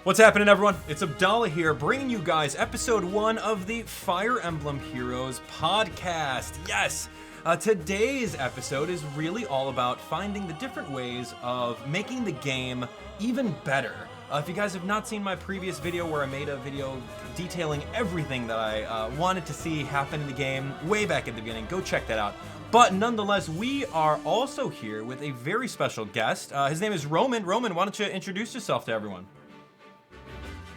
What's happening, everyone? It's Abdallah here, bringing you guys episode 1 of the Fire Emblem Heroes Podcast. Yes! Today's episode is really all about finding the different ways of making the game even better. If you guys have not seen my previous video where I made a video detailing everything that I wanted to see happen in the game way back at the beginning, go check that out. But nonetheless, we are also here with a very special guest. His name is Roman. Roman, why don't you introduce yourself to everyone?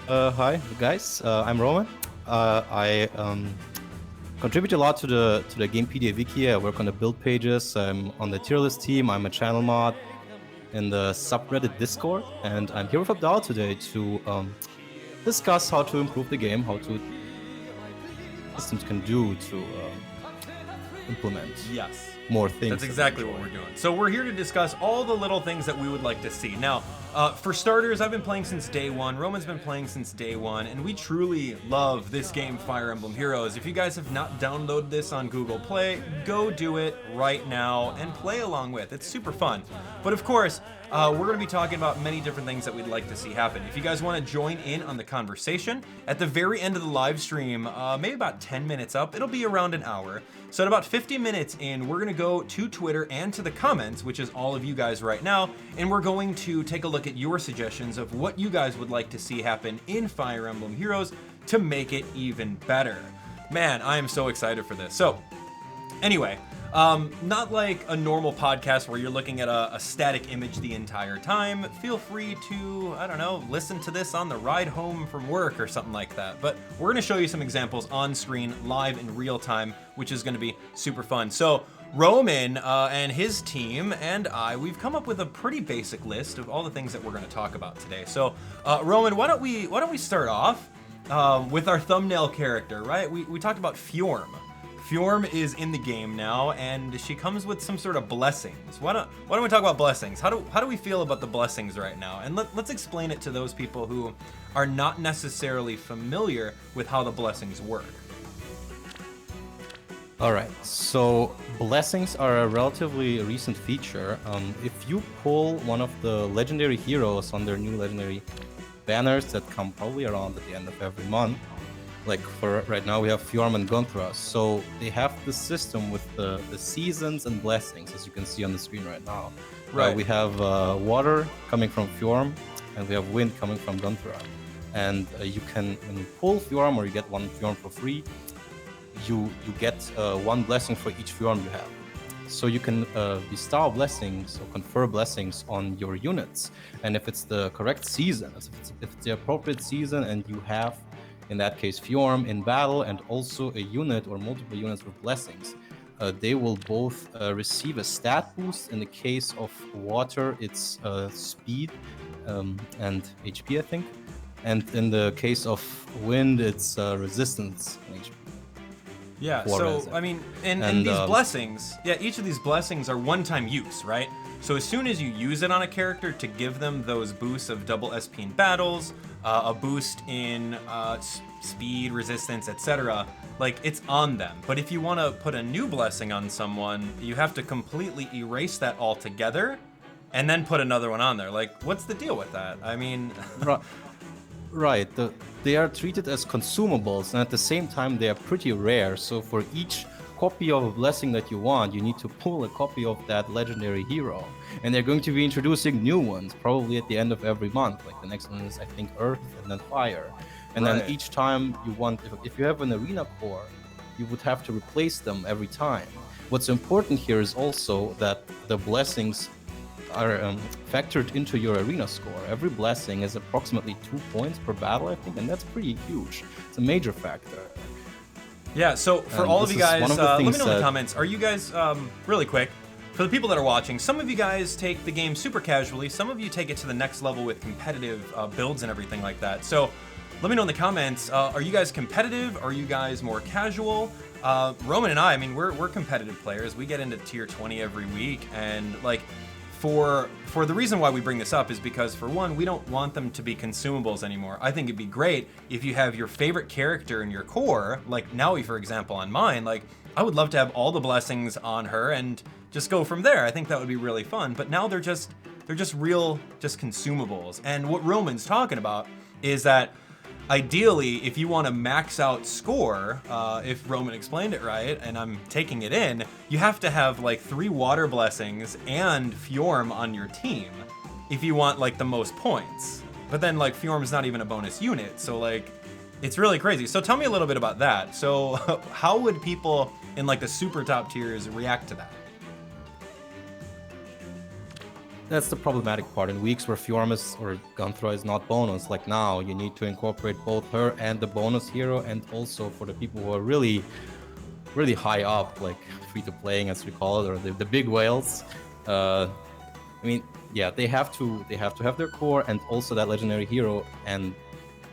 Hi guys, I'm Roman. I contribute a lot to the Gamepedia wiki. I work on the build pages. I'm on the tier list team. I'm a channel mod in the subreddit Discord, and I'm here with Abdal today to discuss how to improve the game, how to systems can do to implement more things. That's exactly what we're doing. So we're here to discuss all the little things that we would like to see. Now, for starters, I've been playing since day one. Roman's been playing since day one, and we truly love this game, Fire Emblem Heroes. If you guys have not downloaded this on Google Play, go do it right now and play along with. It's super fun. But of course, we're going to be talking about many different things that we'd like to see happen. If you guys want to join in on the conversation, at the very end of the live stream, maybe about 10 minutes up, it'll be around an hour. So at about 50 minutes in, we're going to go to Twitter and to the comments, which is all of you guys right now, and we're going to take a look at your suggestions of what you guys would like to see happen in Fire Emblem Heroes to make it even better. Man, I am so excited for this. So, anyway, not like a normal podcast where you're looking at a static image the entire time. Feel free to, I don't know, listen to this on the ride home from work or something like that. But we're going to show you some examples on screen, live in real time, which is going to be super fun. So Roman and his team and we've come up with a pretty basic list of all the things that we're going to talk about today. So Roman, why don't we start off with our thumbnail character, right? We talked about Fjorm. Fjorm is in the game now, and she comes with some sort of blessings. Why don't we talk about blessings? How do we feel about the blessings right now? And let's explain it to those people who are not necessarily familiar with how the blessings work. All right, so blessings are a relatively recent feature. If you pull one of the legendary heroes on their new legendary banners that come probably around at the end of every month, like for right now we have Fjorm and Gunthra, so they have the system with the seasons and blessings, as you can see on the screen right now. Right. We have water coming from Fjorm, and we have wind coming from Gunthra. And you can, when you pull Fjorm, or you get one Fjorm for free, you get one blessing for each Fjorm you have. So you can bestow blessings or confer blessings on your units. And if it's the correct season, if it's the appropriate season, and you have, in that case, Fjorm in battle and also a unit or multiple units with blessings, they will both receive a stat boost. In the case of water, it's speed and HP, I think. And in the case of wind, it's resistance and HP. Yeah, so, I mean, and these blessings, each of these blessings are one-time use, right? So as soon as you use it on a character to give them those boosts of double SP in battles, a boost in speed, resistance, etc., like, it's on them. But if you want to put a new blessing on someone, you have to completely erase that altogether and then put another one on there. Like, what's the deal with that? I mean... Right, they are treated as consumables, and at the same time they are pretty rare. So for each copy of a blessing that you want, you need to pull a copy of that legendary hero. And they're going to be introducing new ones, probably at the end of every month. Like the next one is, I think, Earth and then Fire. And then each time you want, if you have an arena core, you would have to replace them every time. What's important here is also that the blessings are factored into your arena score. Every blessing is approximately 2 points per battle, I think, and that's pretty huge. It's a major factor. Yeah, so for all of you guys, let me know in the comments, are you guys, really quick, for the people that are watching, some of you guys take the game super casually, some of you take it to the next level with competitive builds and everything like that. So let me know in the comments, are you guys competitive? Are you guys more casual? Roman and I mean, we're competitive players. We get into tier 20 every week, and like, For the reason why we bring this up is because, for one, we don't want them to be consumables anymore. I think it'd be great if you have your favorite character in your core, like Naui, for example, on mine. Like, I would love to have all the blessings on her and just go from there. I think that would be really fun. But now they're just consumables. And what Roman's talking about is that ideally, if you want to max out score, if Roman explained it right, and I'm taking it in, you have to have like 3 water blessings and Fjorm on your team if you want like the most points. But then like Fjorm's not even a bonus unit, so like it's really crazy. So tell me a little bit about that. So how would people in like the super top tiers react to that? That's the problematic part. In weeks where Fjorm or Gunthra is not bonus, like now, you need to incorporate both her and the bonus hero, and also for the people who are really, really high up, like free-to-playing as we call it, or the big whales. I mean, yeah, they have to have their core and also that legendary hero and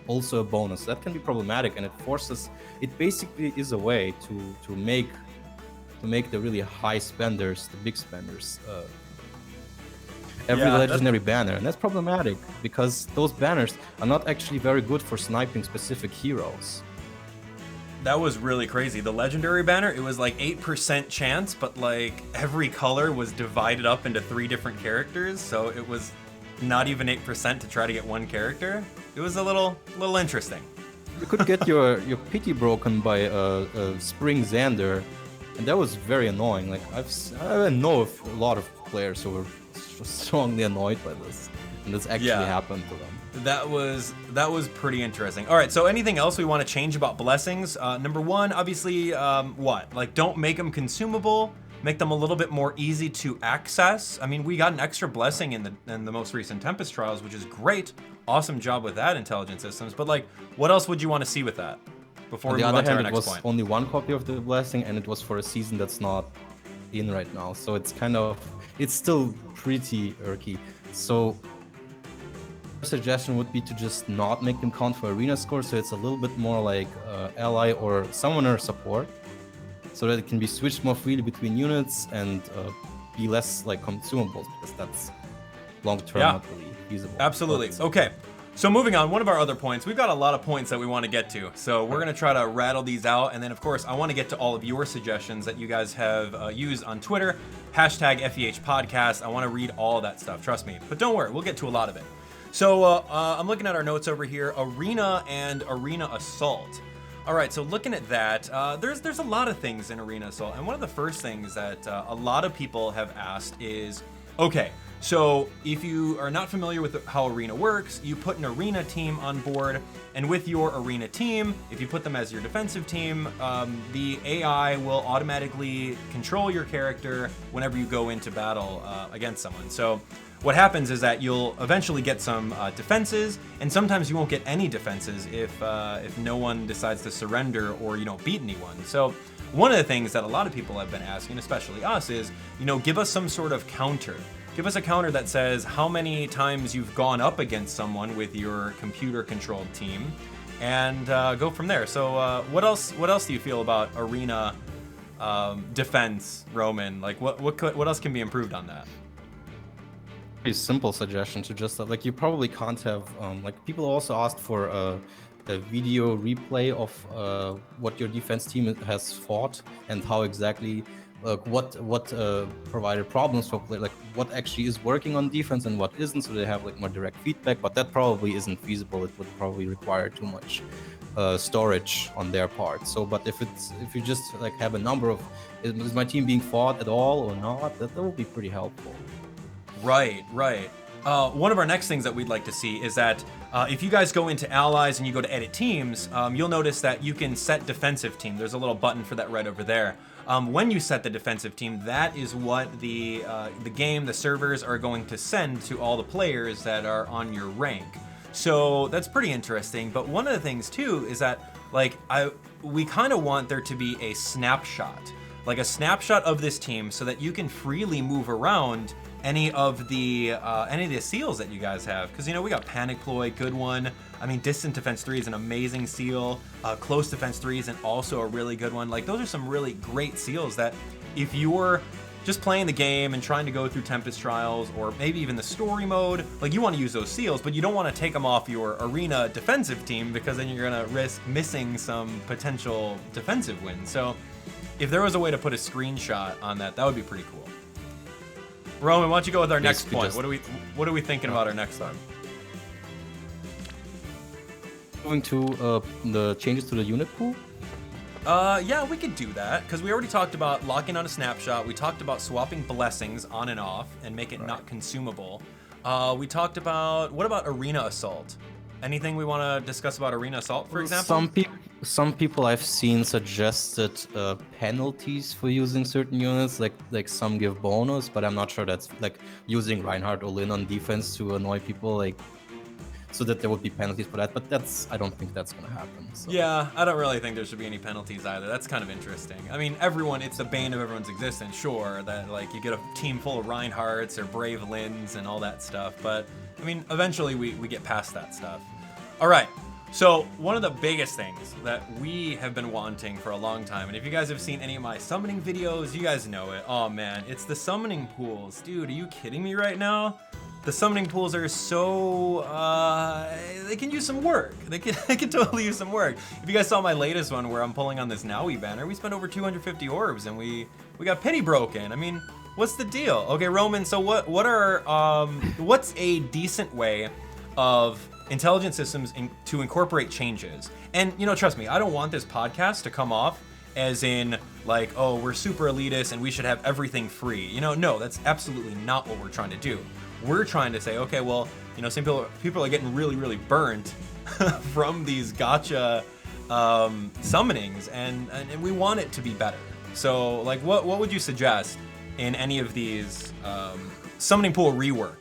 also a bonus. That can be problematic, and it basically is a way to make the really high spenders, the big spenders, every legendary banner, and that's problematic because those banners are not actually very good for sniping specific heroes. That was really crazy. The legendary banner, it was like 8% chance, but like every color was divided up into 3 different characters, so it was not even 8% to try to get one character. It was a little interesting. You could get your pity broken by a Spring Xander, and that was very annoying. Like I know of a lot of players who were strongly annoyed by this, and this actually happened to them. That was pretty interesting. All right, so anything else we want to change about blessings? Number 1, obviously, don't make them consumable. Make them a little bit more easy to access. I mean, we got an extra blessing in the most recent Tempest trials, which is great. Awesome job with that, Intelligent Systems. But like, what else would you want to see with that? Before we move on to our next point. It was only 1 copy of the blessing, and it was for a season that's not in right now. So it's still pretty irky. So suggestion would be to just not make them count for arena score, so it's a little bit more like ally or summoner support, so that it can be switched more freely between units and be less like consumables, because that's long term not really feasible. Absolutely. Okay, so moving on, one of our other points, we've got a lot of points that we want to get to, so we're going to try to rattle these out, and then of course I want to get to all of your suggestions that you guys have used on Twitter, hashtag FEH Podcast. I want to read all that stuff, trust me, but don't worry, we'll get to a lot of it. So I'm looking at our notes over here, Arena and Arena Assault. All right, so looking at that, there's a lot of things in Arena Assault, and one of the first things that a lot of people have asked is, okay, so if you are not familiar with how Arena works, you put an Arena team on board, and with your Arena team, if you put them as your defensive team, the AI will automatically control your character whenever you go into battle against someone. So what happens is that you'll eventually get some defenses, and sometimes you won't get any defenses if no one decides to surrender or you don't beat anyone. So one of the things that a lot of people have been asking, especially us, is, give us some sort of counter. Give us a counter that says how many times you've gone up against someone with your computer-controlled team, and go from there. So what else do you feel about Arena defense, Roman? Like what else can be improved on that? Pretty simple suggestion to just like, you probably can't have like, people also asked for a video replay of what your defense team has fought and how exactly what provided problems for play, like what actually is working on defense and what isn't, so they have like more direct feedback. But that probably isn't feasible. It would probably require too much storage on their part. So but if you just like have a number of, is my team being fought at all or not, that will be pretty helpful. Right. One of our next things that we'd like to see is that if you guys go into allies and you go to edit teams, you'll notice that you can set defensive team. There's a little button for that right over there. When you set the defensive team, that is what the game, the servers are going to send to all the players that are on your rank. So that's pretty interesting. But one of the things too is that we kind of want there to be a snapshot, like a snapshot of this team, so that you can freely move around any of the seals that you guys have, because we got Panic Ploy, good one. I mean, Distant Defense 3 is an amazing seal. Close Defense 3 is also a really good one. Like, those are some really great seals that if you're just playing the game and trying to go through Tempest Trials or maybe even the story mode, like, you want to use those seals, but you don't want to take them off your Arena defensive team, because then you're gonna risk missing some potential defensive wins. So if there was a way to put a screenshot on that, that would be pretty cool. Roman, why don't you go with our next point? What are we thinking about our next one? moving to the changes to the unit pool? Yeah, we could do that, because we already talked about locking on a snapshot. We talked about swapping blessings on and off and make it not consumable. We talked about, what about Arena Assault? Anything we want to discuss about Arena Assault, for example? Some people I've seen suggested penalties for using certain units, like some give bonus, but I'm not sure that's like using Reinhardt or Lin on defense to annoy people, like so that there would be penalties for that. But I don't think that's gonna happen. So. Yeah, I don't really think there should be any penalties either. That's kind of interesting. I mean, it's the bane of everyone's existence, sure, that like you get a team full of Reinhardts or Brave Lins and all that stuff, but I mean, eventually we get past that stuff. All right. So one of the biggest things that we have been wanting for a long time, and if you guys have seen any of my summoning videos, you guys know it. Oh man, it's the summoning pools. Dude, are you kidding me right now? The summoning pools are so, they can use some work. They can totally use some work. If you guys saw my latest one where I'm pulling on this Nowi banner, we spent over 250 orbs and we got pity broken. I mean, what's the deal? Okay, Roman, so what's a decent way of intelligent systems to incorporate changes? And trust me, I don't want this podcast to come off as in like, oh, we're super elitist and we should have everything free. No, that's absolutely not what we're trying to do. We're trying to say, okay, well, some people are getting really, really burnt from these gotcha summonings, and we want it to be better. So like, what would you suggest in any of these summoning pool rework?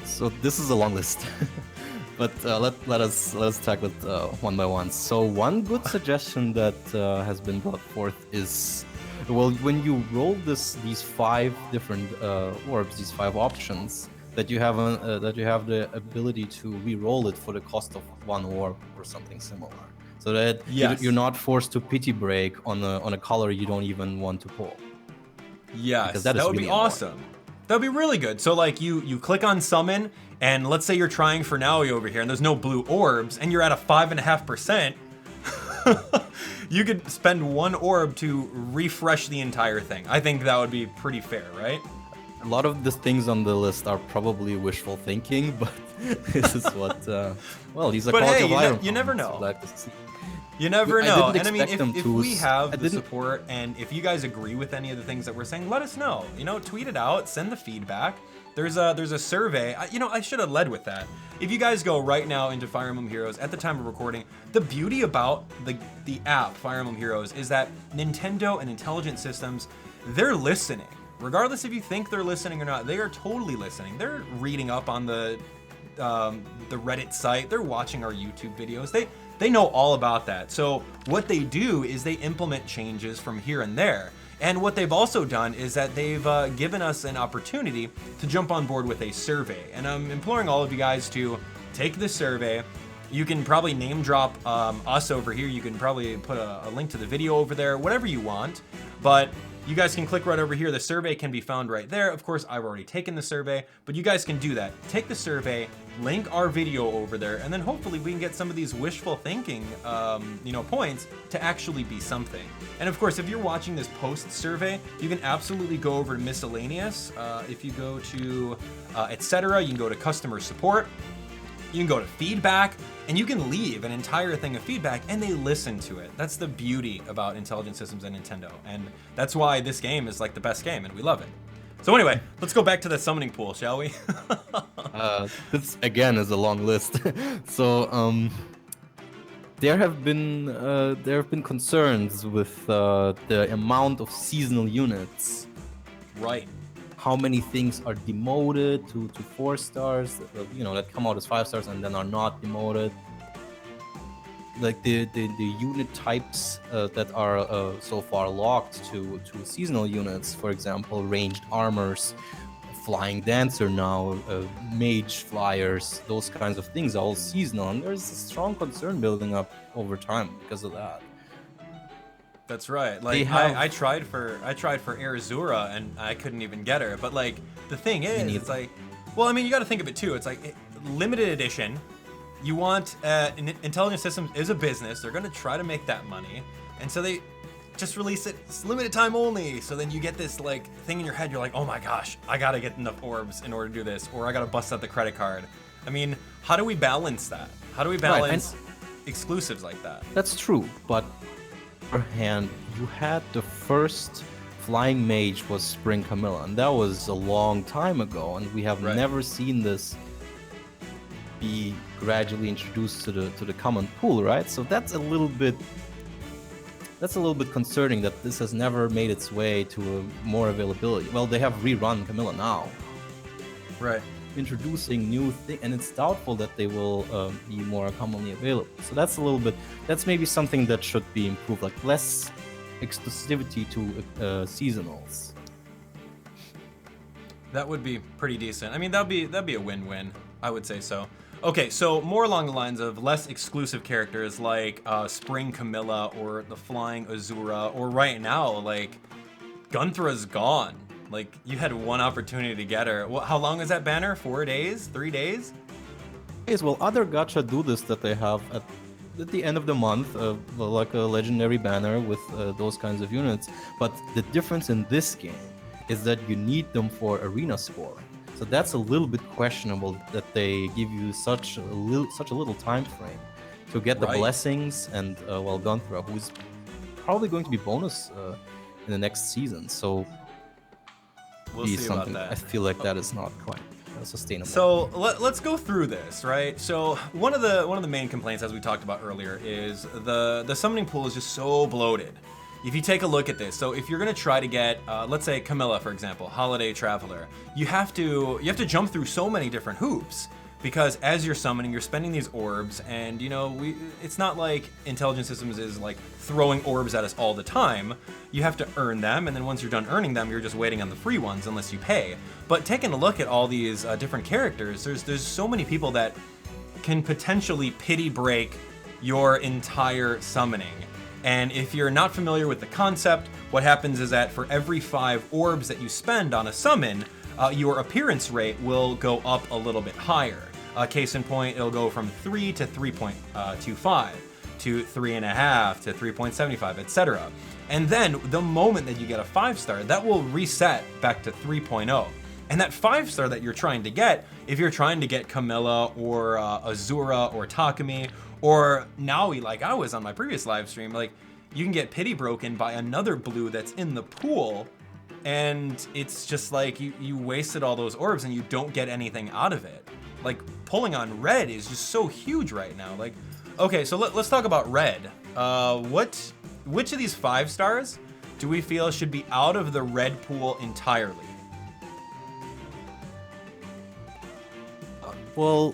So this is a long list, but let us tackle it one by one. So one good suggestion that has been brought forth is, well, when you roll these 5 different orbs, these 5 options, that you have the ability to re-roll it for the cost of 1 orb or something similar, so that you're not forced to pity break on a color you don't even want to pull. Yes, that would be awesome. That'd be really good. So like you click on summon, and let's say you're trying for Nowi over here and there's no blue orbs and you're at a 5.5%, you could spend 1 orb to refresh the entire thing. I think that would be pretty fair, right? A lot of the things on the list are probably wishful thinking, but this is what, well, these are quality of life. You never know. You never know. And I mean, if we have the support and if you guys agree with any of the things that we're saying, let us know. Tweet it out, send the feedback. There's a survey. I should have led with that. If you guys go right now into Fire Emblem Heroes at the time of recording, the beauty about the app Fire Emblem Heroes is that Nintendo and Intelligent Systems, they're listening. Regardless if you think they're listening or not, they are totally listening. They're reading up on the Reddit site. They're watching our YouTube videos. They know all about that. So what they do is they implement changes from here and there. And what they've also done is that they've given us an opportunity to jump on board with a survey. And I'm imploring all of you guys to take this survey. You can probably name drop us over here. You can probably put a link to the video over there, whatever you want. But you guys can click right over here. The survey can be found right there. Of course, I've already taken the survey, but you guys can do that. Take the survey, link our video over there, and then hopefully we can get some of these wishful thinking, points to actually be something. And of course, if you're watching this post survey, you can absolutely go over to miscellaneous. If you go to etc., you can go to customer support. You can go to feedback, and you can leave an entire thing of feedback, and they listen to it. That's the beauty about Intelligent Systems and Nintendo, and that's why this game is like the best game, and we love it. So anyway, let's go back to the summoning pool, shall we? This again is a long list. So there have been concerns with the amount of seasonal units. Right. How many things are demoted to 4 stars, that come out as 5 stars and then are not demoted. Like the unit types that are so far locked to seasonal units, for example, ranged armors, flying dancer now, mage flyers, those kinds of things are all seasonal, and there's a strong concern building up over time because of that. That's right. Like I tried for Arizura and I couldn't even get her. But like the thing is, it's like, well, I mean, you got to think of it too. It's like limited edition. You want Intelligent Systems is a business. They're gonna try to make that money, and so they just release it. It's limited time only. So then you get this like thing in your head. You're like, oh my gosh, I gotta get enough orbs in order to do this, or I gotta bust out the credit card. I mean, how do we balance that? How do we balance exclusives like that? That's true, but on the other hand, you had the first flying mage was Spring Camilla, and that was a long time ago, and we have never seen this be gradually introduced to the common pool, right? So that's a little bit concerning that this has never made its way to more availability. Well, they have rerun Camilla now, right? Introducing new thing, and it's doubtful that they will be more commonly available. So that's maybe something that should be improved, like less exclusivity to seasonals. That would be pretty decent. I mean, that'd be a win-win. I would say so. Okay, so more along the lines of less exclusive characters like Spring Camilla or the Flying Azura, or right now, like, Gunthra's gone. Like, you had one opportunity to get her. How long is that banner? 4 days? 3 days? Well, other gacha do this, that they have at the end of the month, like a legendary banner with those kinds of units. But the difference in this game is that you need them for arena scoring. So that's a little bit questionable that they give you such a little time frame to get the blessings, and Gunthra, who's probably going to be bonus in the next season. So we'll see about that. I feel like that is not quite sustainable. So let's go through this, right? So one of the main complaints, as we talked about earlier, is the summoning pool is just so bloated. If you take a look at this, so if you're gonna try to get, let's say Camilla, for example, Holiday Traveler, you have to jump through so many different hoops, because as you're summoning, you're spending these orbs, and it's not like Intelligent Systems is like throwing orbs at us all the time. You have to earn them, and then once you're done earning them, you're just waiting on the free ones unless you pay. But taking a look at all these different characters, there's so many people that can potentially pity break your entire summoning. And if you're not familiar with the concept, what happens is that for every 5 orbs that you spend on a summon, your appearance rate will go up a little bit higher. Case in point, it'll go from 3 to 3.25 to 3.5 to 3.75, etc. And then the moment that you get a 5-star, that will reset back to 3.0. And that 5-star that you're trying to get, if you're trying to get Camilla or Azura or Takumi or Naui, like I was on my previous live stream, like you can get pity broken by another blue that's in the pool, and it's just like you wasted all those orbs and you don't get anything out of it. Like pulling on red is just so huge right now. Like, okay, so let's talk about red. Which of these 5-stars do we feel should be out of the red pool entirely? Well,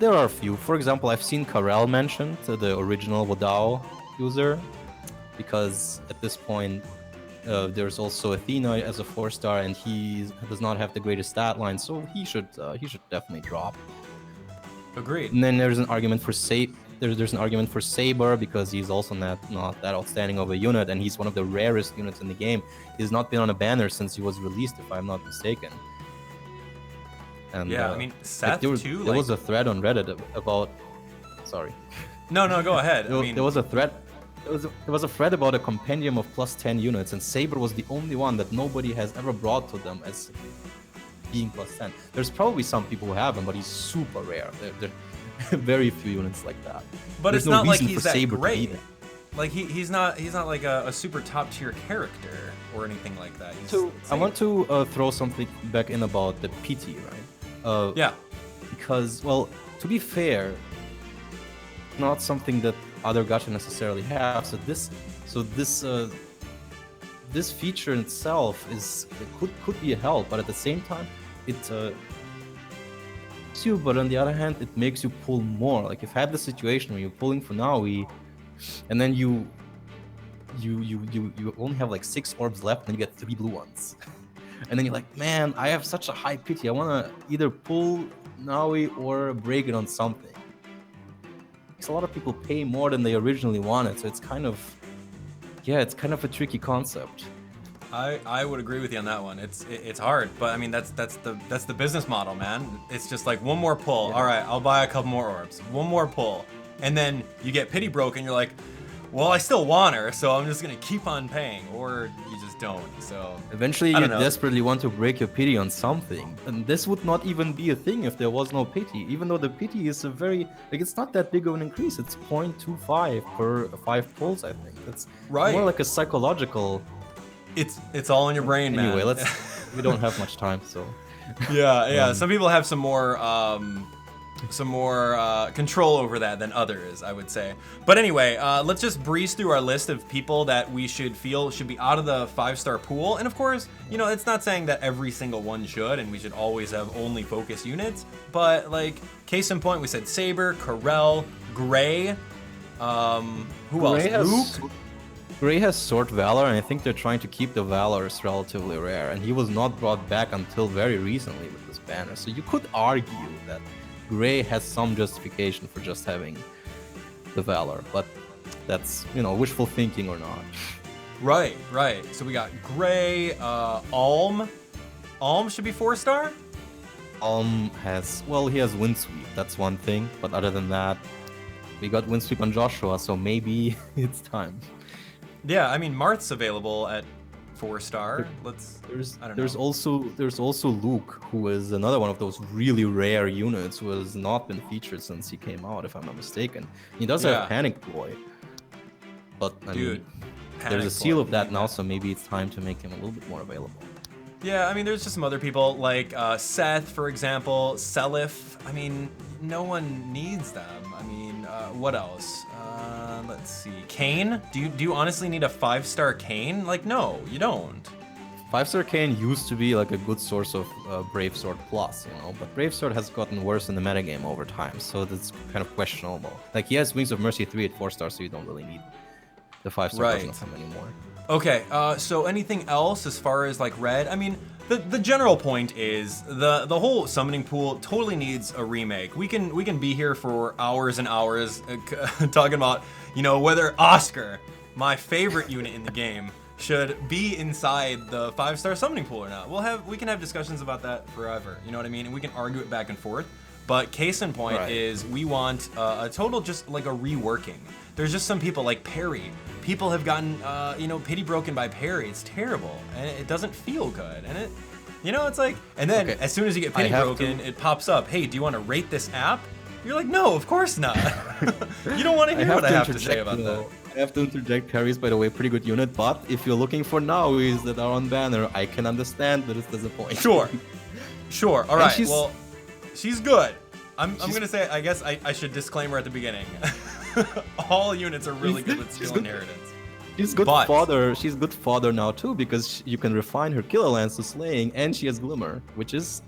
there are a few. For example, I've seen Karel mentioned, the original Wadao user, because at this point there's also Athena as a 4-star, and he does not have the greatest stat line, so he should definitely drop. Agreed. And then there's an argument for there's an argument for Saber, because he's also not that outstanding of a unit, and he's one of the rarest units in the game. He's not been on a banner since he was released, if I'm not mistaken. And, yeah, I mean, Seth there too. Was a thread on Reddit about. Sorry. No, go ahead. There was a thread. There was a thread about a compendium of plus 10 units, and Saber was the only one that nobody has ever brought to them as being plus 10. There's probably some people who have him, but he's super rare. There are very few units like that. But There's it's not like reason he's for that Saber to be great. there. Like he's not like a super top tier character or anything like that. I want to throw something back in about the PT, right? Yeah. Because, well, to be fair, not something that other gacha necessarily have. So this feature in itself could be a help, but at the same time, it you. But on the other hand, it makes you pull more. Like if I had the situation where you're pulling for Naui, and then you only have like 6 orbs left, and you get 3 blue ones. And then you're like, man, I have such a high pity. I want to either pull Naui or break it on something. Makes a lot of people pay more than they originally wanted. So it's kind of a tricky concept. I would agree with you on that one. It's hard, but I mean that's the business model, man. It's just like one more pull. Yeah. All right, I'll buy a couple more orbs. One more pull, and then you get pity broken. You're like, well, I still want her, so I'm just gonna keep on paying, or you just just don't. So Eventually, I you don't know. desperately want to break your pity on something, and this would not even be a thing if there was no pity. Even though the pity is a very it's not that big of an increase. It's 0.25 per 5 pulls. I think it's Right. more like a psychological. It's all in your brain, man. Anyway, we don't have much time, so. Yeah. Some people have some more control over that than others, I would say. But anyway, let's just breeze through our list of people that we should be out of the 5-star pool. And of course, it's not saying that every single one should, and we should always have only focus units. But like, case in point, we said Saber, Corel, Gray. Who else? Luke. Gray has Sword Valor, and I think they're trying to keep the Valors relatively rare, and he was not brought back until very recently with this banner. So you could argue that Gray has some justification for just having the Valor, but that's, wishful thinking or not. Right. So we got Gray, Alm. Alm should be 4-star? Alm he has Windsweep, that's one thing, but other than that, we got Windsweep on Joshua, so maybe it's time. Yeah, I mean, Marth's available at 4-star. There's also Luke, who is another one of those really rare units who has not been featured since he came out, if I'm not mistaken. He does have Panic Boy, but I mean, there's a seal of that now, so maybe it's time to make him a little bit more available. Yeah, I mean, there's just some other people like Seth, for example, Seliph. I mean, no one needs them. I mean, what else? Let's see. Kane? Do you honestly need a 5-star Kane? Like, no, you don't. 5-star Kane used to be like a good source of Brave Sword Plus, but Brave Sword has gotten worse in the metagame over time, so that's kind of questionable. Like, he has Wings of Mercy 3 at 4-star, so you don't really need the 5-star version of him anymore. Okay, so anything else as far as like red? I mean, the general point is the whole summoning pool totally needs a remake. We can be here for hours and hours talking about whether Oscar, my favorite unit in the game, should be inside the 5-star summoning pool or not. We can have discussions about that forever. You know what I mean? And we can argue it back and forth. But case in point is we want a total just like a reworking. There's just some people like Perry. People have gotten pity broken by Perry. It's terrible and it doesn't feel good. And it, it's like, and then as soon as you get pity broken, it pops up. Hey, do you want to rate this app? You're like, no, of course not. You don't want to hear what I have to say about that. I have to interject. Perry's, by the way, pretty good unit, but if you're looking for Naois that are on banner, I can understand that it's disappointing. Sure. All right. Well, she's good. I'm going to say, I guess I should disclaimer at the beginning. All units are really good with skill inheritance. She's good fodder. She's good fodder now too, because you can refine her Killer Lance to slaying, and she has Glimmer, which is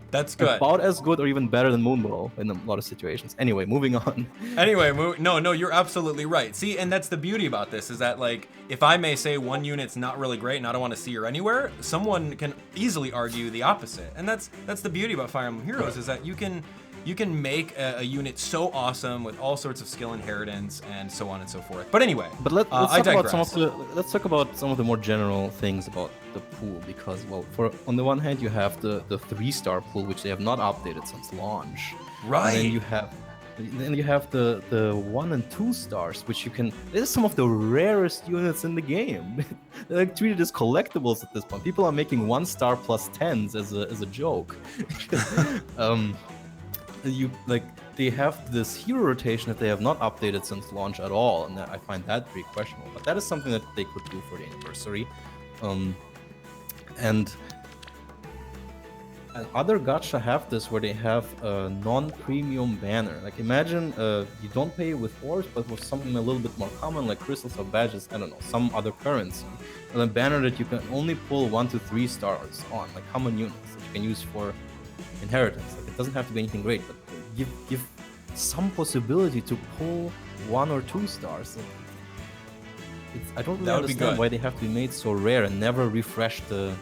that's good. About as good or even better than Moonbow in a lot of situations. Anyway, moving on. Anyway, no, you're absolutely right. See, and that's the beauty about this is that, like, if I may say one unit's not really great and I don't want to see her anywhere, someone can easily argue the opposite. And that's the beauty about Fire Emblem Heroes is that you can make a unit so awesome with all sorts of skill inheritance and so on and so forth. But anyway, let's talk about some of the more general things about the pool, because on the one hand you have the 3-star pool, which they have not updated since launch. Right. And then you have the 1 and 2 stars, which you can. They're some of the rarest units in the game. They're like treated as collectibles at this point. People are making 1-star plus 10s as a joke. They have this hero rotation that they have not updated since launch at all, and I find that pretty questionable. But that is something that they could do for the anniversary. And other gacha have this where they have a non-premium banner. Like, imagine you don't pay with orbs, but with something a little bit more common, like crystals or badges, I don't know, some other currency. And a banner that you can only pull 1 to 3 stars on, like common units that you can use for inheritance. Like, it doesn't have to be anything great, but give some possibility to pull 1 or 2 stars. I don't really understand why they have to be made so rare and never refresh the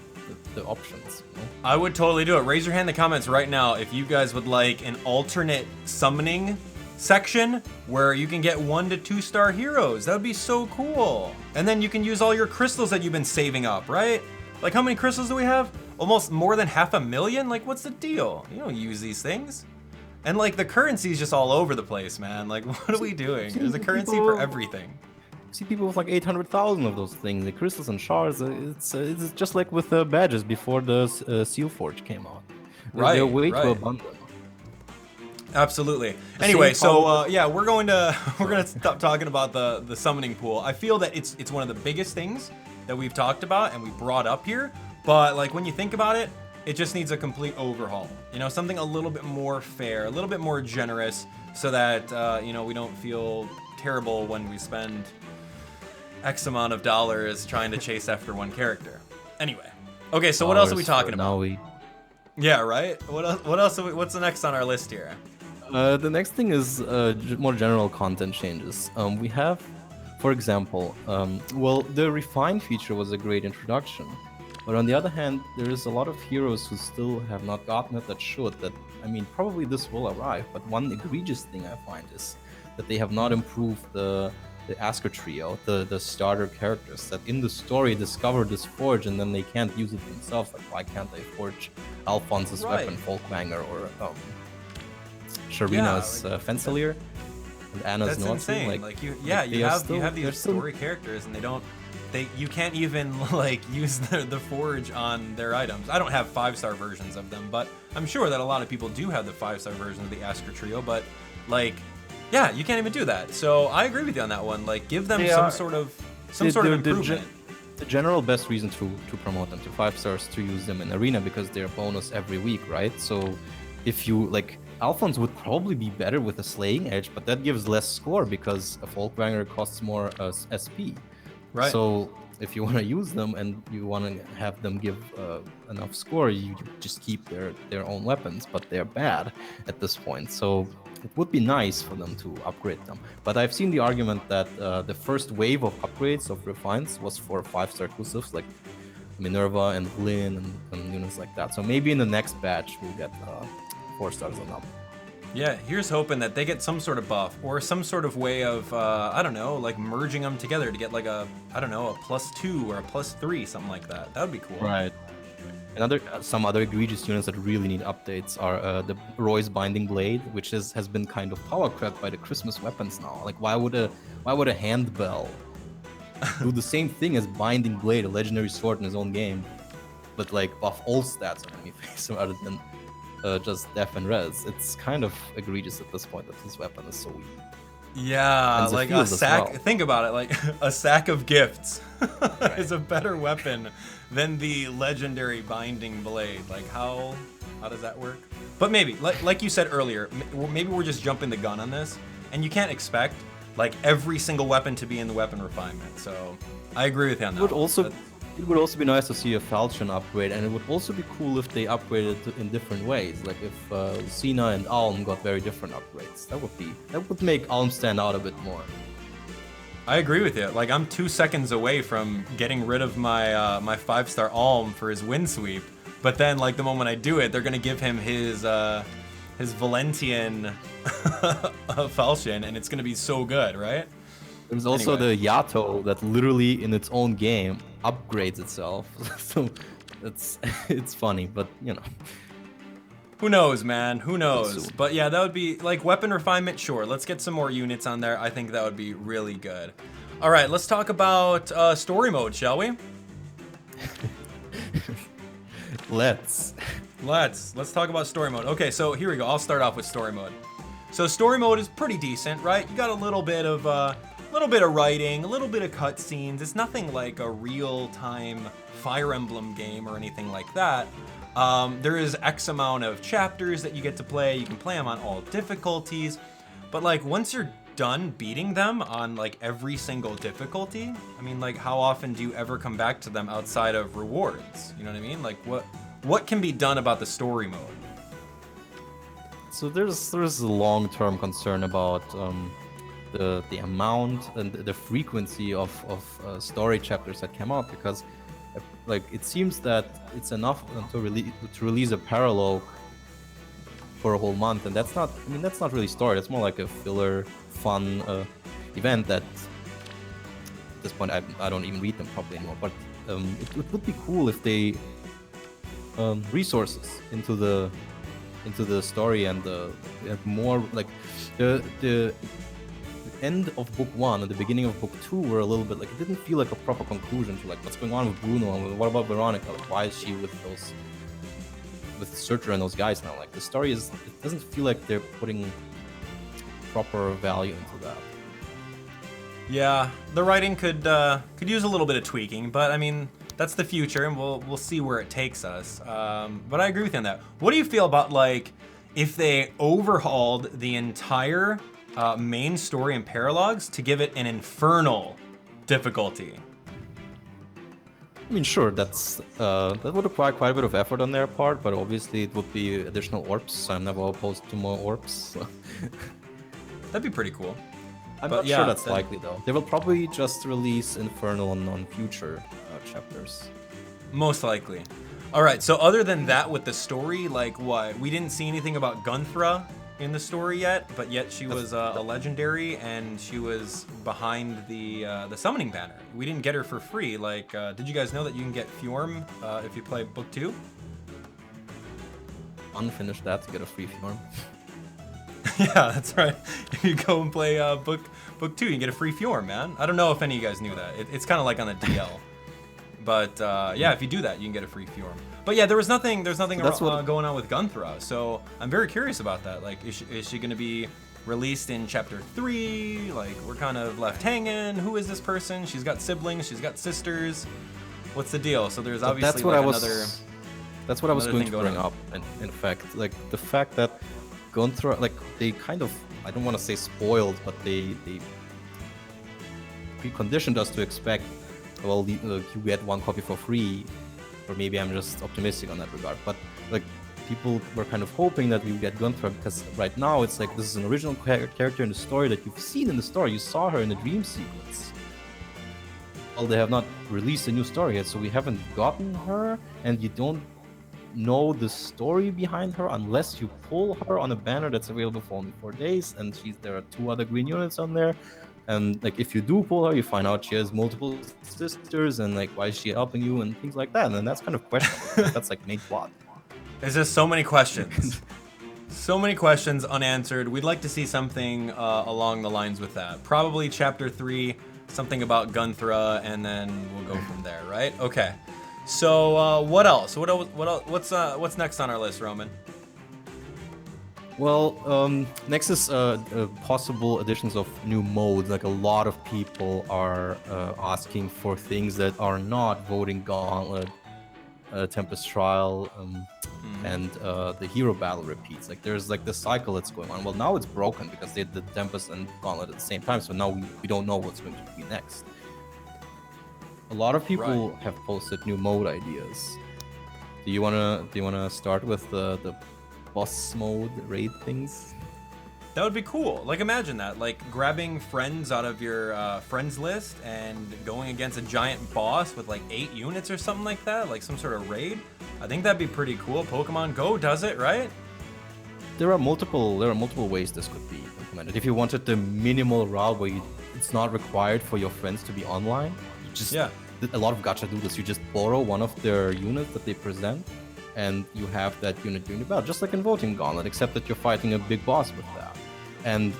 options. I would totally do it. Raise your hand in the comments right now if you guys would like an alternate summoning section where you can get 1 to 2-star heroes. That would be so cool. And then you can use all your crystals that you've been saving up, right? Like, how many crystals do we have? Almost more than 500,000? Like, what's the deal? You don't use these things. And like, the currency is just all over the place, man. Like, what are we doing? There's a currency for everything. see people with like 800,000 of those things, the crystals and shards. It's just like with the badges before the Seal Forge came out. They're way too abundant. Absolutely. Anyway, so yeah, we're gonna stop talking about the summoning pool. I feel that it's one of the biggest things that we've talked about and we brought up here. But like when you think about it, it just needs a complete overhaul. You know, something a little bit more fair, a little bit more generous, so that you know, we don't feel terrible when we spend X amount of dollars trying to chase after one character. Anyway, okay, so what else are we talking about? Yeah, right. What else? What's the next on our list here? The next thing is more general content changes. We have, for example, well, the refine feature was a great introduction, but on the other hand, there is a lot of heroes who still have not gotten it that should. That, I mean, probably this will arrive, but one egregious thing I find is that they have not improved the Asker trio, the starter characters that in the story discover this forge and then they can't use it themselves. Like, why can't they forge Alphonse's weapon, Folkvanger, or Sharina's Fencerlier, and Anna's North? That's insane. Like you have these story characters, and you can't even like use the forge on their items. I don't have 5-star versions of them, but I'm sure that a lot of people do have the 5-star version of the Asker trio. But like, yeah, you can't even do that. So I agree with you on that one. Like, give them some sort of improvement. The general best reason to promote them to 5 stars to use them in arena, because they're bonus every week, right? So if you like, Alphonse would probably be better with a slaying edge, but that gives less score because a Folkvanger costs more SP. Right. So if you want to use them and you want to have them give enough score, you just keep their own weapons, but they're bad at this point. So it would be nice for them to upgrade them. But I've seen the argument that the first wave of upgrades of refines was for 5-star exclusives like Minerva and Lynn and units like that. So maybe in the next batch we'll get 4 stars and up. Yeah, here's hoping that they get some sort of buff or some sort of way of, I don't know, like merging them together to get like a +2 or a +3, something like that. That would be cool. Right. Some other egregious units that really need updates are the Roy's Binding Blade, which has been kind of power crept by the Christmas weapons now. Like, why would a handbell do the same thing as Binding Blade, a legendary sword in his own game, but like buff all stats on enemy face rather than just def and res? It's kind of egregious at this point that this weapon is so weak. Yeah, like a sack. Well. Think about it, like a sack of gifts is a better weapon than the legendary Binding Blade. Like, how does that work? But maybe, like you said earlier, maybe we're just jumping the gun on this, and you can't expect like every single weapon to be in the weapon refinement. So I agree with you on that. It would also be nice to see a falchion upgrade, and it would also be cool if they upgraded in different ways. Like if Sina and Alm got very different upgrades. That would make Alm stand out a bit more. I agree with you. Like, I'm 2 seconds away from getting rid of my my 5-star Alm for his wind sweep, but then like the moment I do it, they're gonna give him his Valentian falchion, and it's gonna be so good, right? There's also the Yato that literally in its own game upgrades itself. So it's funny, but you know. Who knows, man? Who knows? But yeah, that would be like weapon refinement. Sure, let's get some more units on there. I think that would be really good. All right, let's talk about story mode, shall we? Let's talk about story mode. Okay, so here we go. I'll start off with story mode. So story mode is pretty decent, right? You got a little bit of writing, a little bit of cutscenes. It's nothing like a real-time Fire Emblem game or anything like that. There is X amount of chapters that you get to play. You can play them on all difficulties. But like once you're done beating them on like every single difficulty, I mean, like how often do you ever come back to them outside of rewards? You know what I mean? Like what can be done about the story mode? So there's a long-term concern about the amount and the frequency of story chapters that come out, because like it seems that it's enough to release a paralogue for a whole month, and that's not really story. That's more like a filler fun event that at this point I don't even read them properly anymore. But it would be cool if they resources into the story and have more like the end of book 1 and the beginning of book 2 were a little bit like, it didn't feel like a proper conclusion to like what's going on with Bruno and what about Veronica, like why is she with Searcher and those guys now. Like the story it doesn't feel like they're putting proper value into that. Yeah, the writing could use a little bit of tweaking, but I mean, that's the future, and we'll see where it takes us. But I agree with you on that. What do you feel about like if they overhauled the entire main story and paralogs to give it an infernal difficulty? I mean, sure, that would require quite a bit of effort on their part, but obviously it would be additional orbs. So I'm never opposed to more orbs. So. That'd be pretty cool. I'm not sure that's likely though. They will probably just release Infernal on future chapters. Most likely. All right. So other than that, with the story, like what? We didn't see anything about Gunthra in the story yet, but yet she was a legendary and she was behind the summoning banner. We didn't get her for free. Like, did you guys know that you can get Fjorm if you play book 2? Unfinish that to get a free Fjorm. Yeah, that's right. If you go and play book 2, you can get a free Fjorm, man. I don't know if any of you guys knew that. It's kind of like on the DL. But yeah, if you do that, you can get a free Fjorm. But yeah, there's nothing going on with Gunthra, so I'm very curious about that. Like, is she going to be released in chapter 3? Like, we're kind of left hanging. Who is this person? She's got siblings. She's got sisters. What's the deal? So there's obviously That's what I was going to bring up. In fact, like the fact that Gunthra, like they kind of, I don't want to say spoiled, but they preconditioned us to expect, well, you get one copy for free, or maybe I'm just optimistic on that regard. But like people were kind of hoping that we would get Gunthra because right now it's like this is an original character in the story that you've seen in the story. You saw her in the dream sequence. Well, they have not released a new story yet, so we haven't gotten her, and you don't know the story behind her unless you pull her on a banner that's available for only 4 days, and there are 2 other green units on there. And like if you do pull her, you find out she has multiple sisters, and like why is she helping you and things like that. And then that's kind of questionable. That's like main plot. There's just so many questions. So many questions unanswered. We'd like to see something along the lines with that. Probably chapter 3, something about Gunthra, and then we'll go from there, right? Okay. So what else? What else? What's next on our list, Roman? Well, next is possible additions of new modes. Like a lot of people are asking for things that are not voting Gauntlet, Tempest Trial, and the hero battle repeats. Like there's like the cycle that's going on. Well, now it's broken because they did Tempest and Gauntlet at the same time. So now we don't know what's going to be next. A lot of people have posted new mode ideas. Do you wanna start with the boss mode raid things? That would be cool. Like imagine that, like grabbing friends out of your friends list and going against a giant boss with like 8 units or something like that, like some sort of raid. I think that'd be pretty cool. Pokemon Go does it, right? There are multiple ways this could be implemented. If you wanted the minimal route where it's not required for your friends to be online, you just a lot of gacha do this. You just borrow one of their units that they present, and you have that unit during the battle, just like in Voting Gauntlet, except that you're fighting a big boss with that. And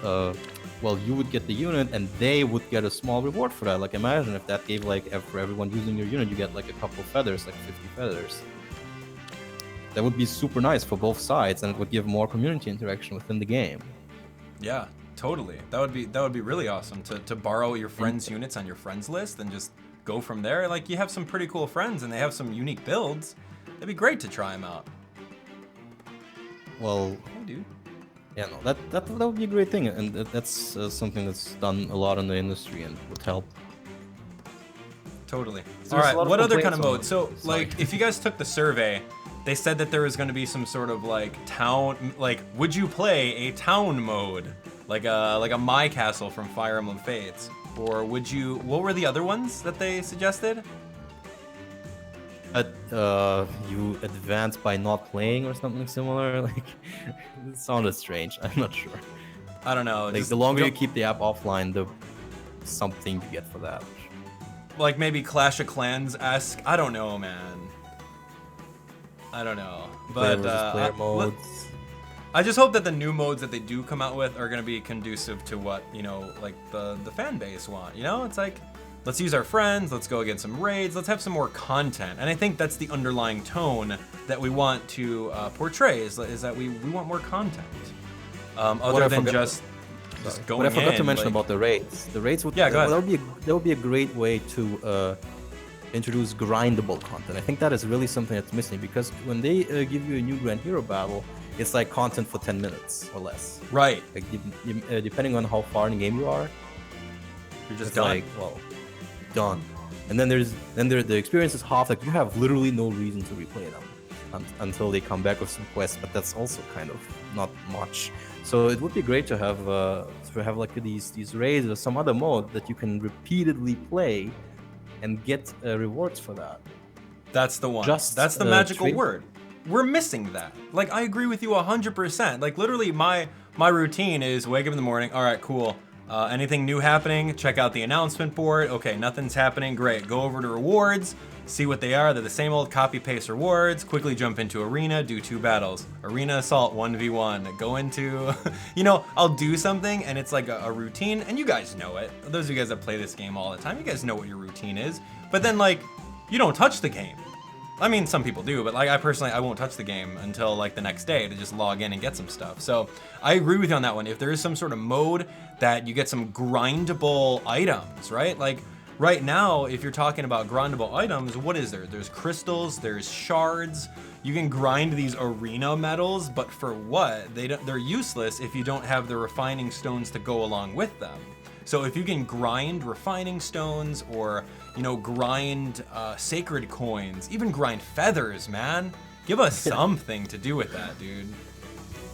well, you would get the unit, and they would get a small reward for that. Like imagine if that gave like for everyone using your unit, you get like a couple of feathers, like 50 feathers. That would be super nice for both sides, and it would give more community interaction within the game. Yeah, totally. That would be really awesome to borrow your friends' units on your friends list and just go from there. Like you have some pretty cool friends, and they have some unique builds. It'd be great to try them out. Well, hey, dude. Yeah, no, that would be a great thing, and that's something that's done a lot in the industry and would help. Totally. All right, what other kind of mode? So, like, if you guys took the survey, they said that there was going to be some sort of like town, like, would you play a town mode, like a My Castle from Fire Emblem Fates, or would you? What were the other ones that they suggested? You advance by not playing or something similar. Like, it sounded strange. I'm not sure. I don't know. Like the longer you keep the app offline, the something you get for that. Like maybe Clash of Clans-esque. I don't know, man. I don't know. But I just hope that the new modes that they do come out with are going to be conducive to what, you know, like the fan base want. You know, it's like, let's use our friends, let's go against some raids, let's have some more content. And I think that's the underlying tone that we want to portray is that we want more content. Other than just going What I forgot to in, mention like, about the raids. The raids would Yeah, go ahead. that would be a great way to introduce grindable content. I think that is really something that's missing because when they give you a new Grand Hero battle, it's like content for 10 minutes or less. Right. Like depending on how far in the game you are, You're just it's done. like, well, done. And then the experience is half. Like you have literally no reason to replay them until they come back with some quests. But that's also kind of not much. So it would be great to have like these raids or some other mode that you can repeatedly play and get rewards for that. That's the one. Just, That's the magical trade- word. We're missing that. Like, I agree with you 100%. Like, literally, my routine is wake up in the morning. All right, cool. Anything new happening? Check out the announcement board. Okay, nothing's happening. Great. Go over to rewards. See what they are. They're the same old copy-paste rewards. Quickly jump into arena. Do 2 battles. Arena assault 1v1. Go into... you know, I'll do something, and it's like a routine. And you guys know it. Those of you guys that play this game all the time, you guys know what your routine is. But then, like, you don't touch the game. I mean, some people do, but like I personally, I won't touch the game until like the next day to just log in and get some stuff. So I agree with you on that one. If there is some sort of mode that you get some grindable items, right? Like right now, if you're talking about grindable items, what is there? There's crystals, there's shards. You can grind these arena metals, but for what? They're useless if you don't have the refining stones to go along with them. So if you can grind refining stones or, you know, grind sacred coins, even grind feathers, man. Give us something to do with that, dude.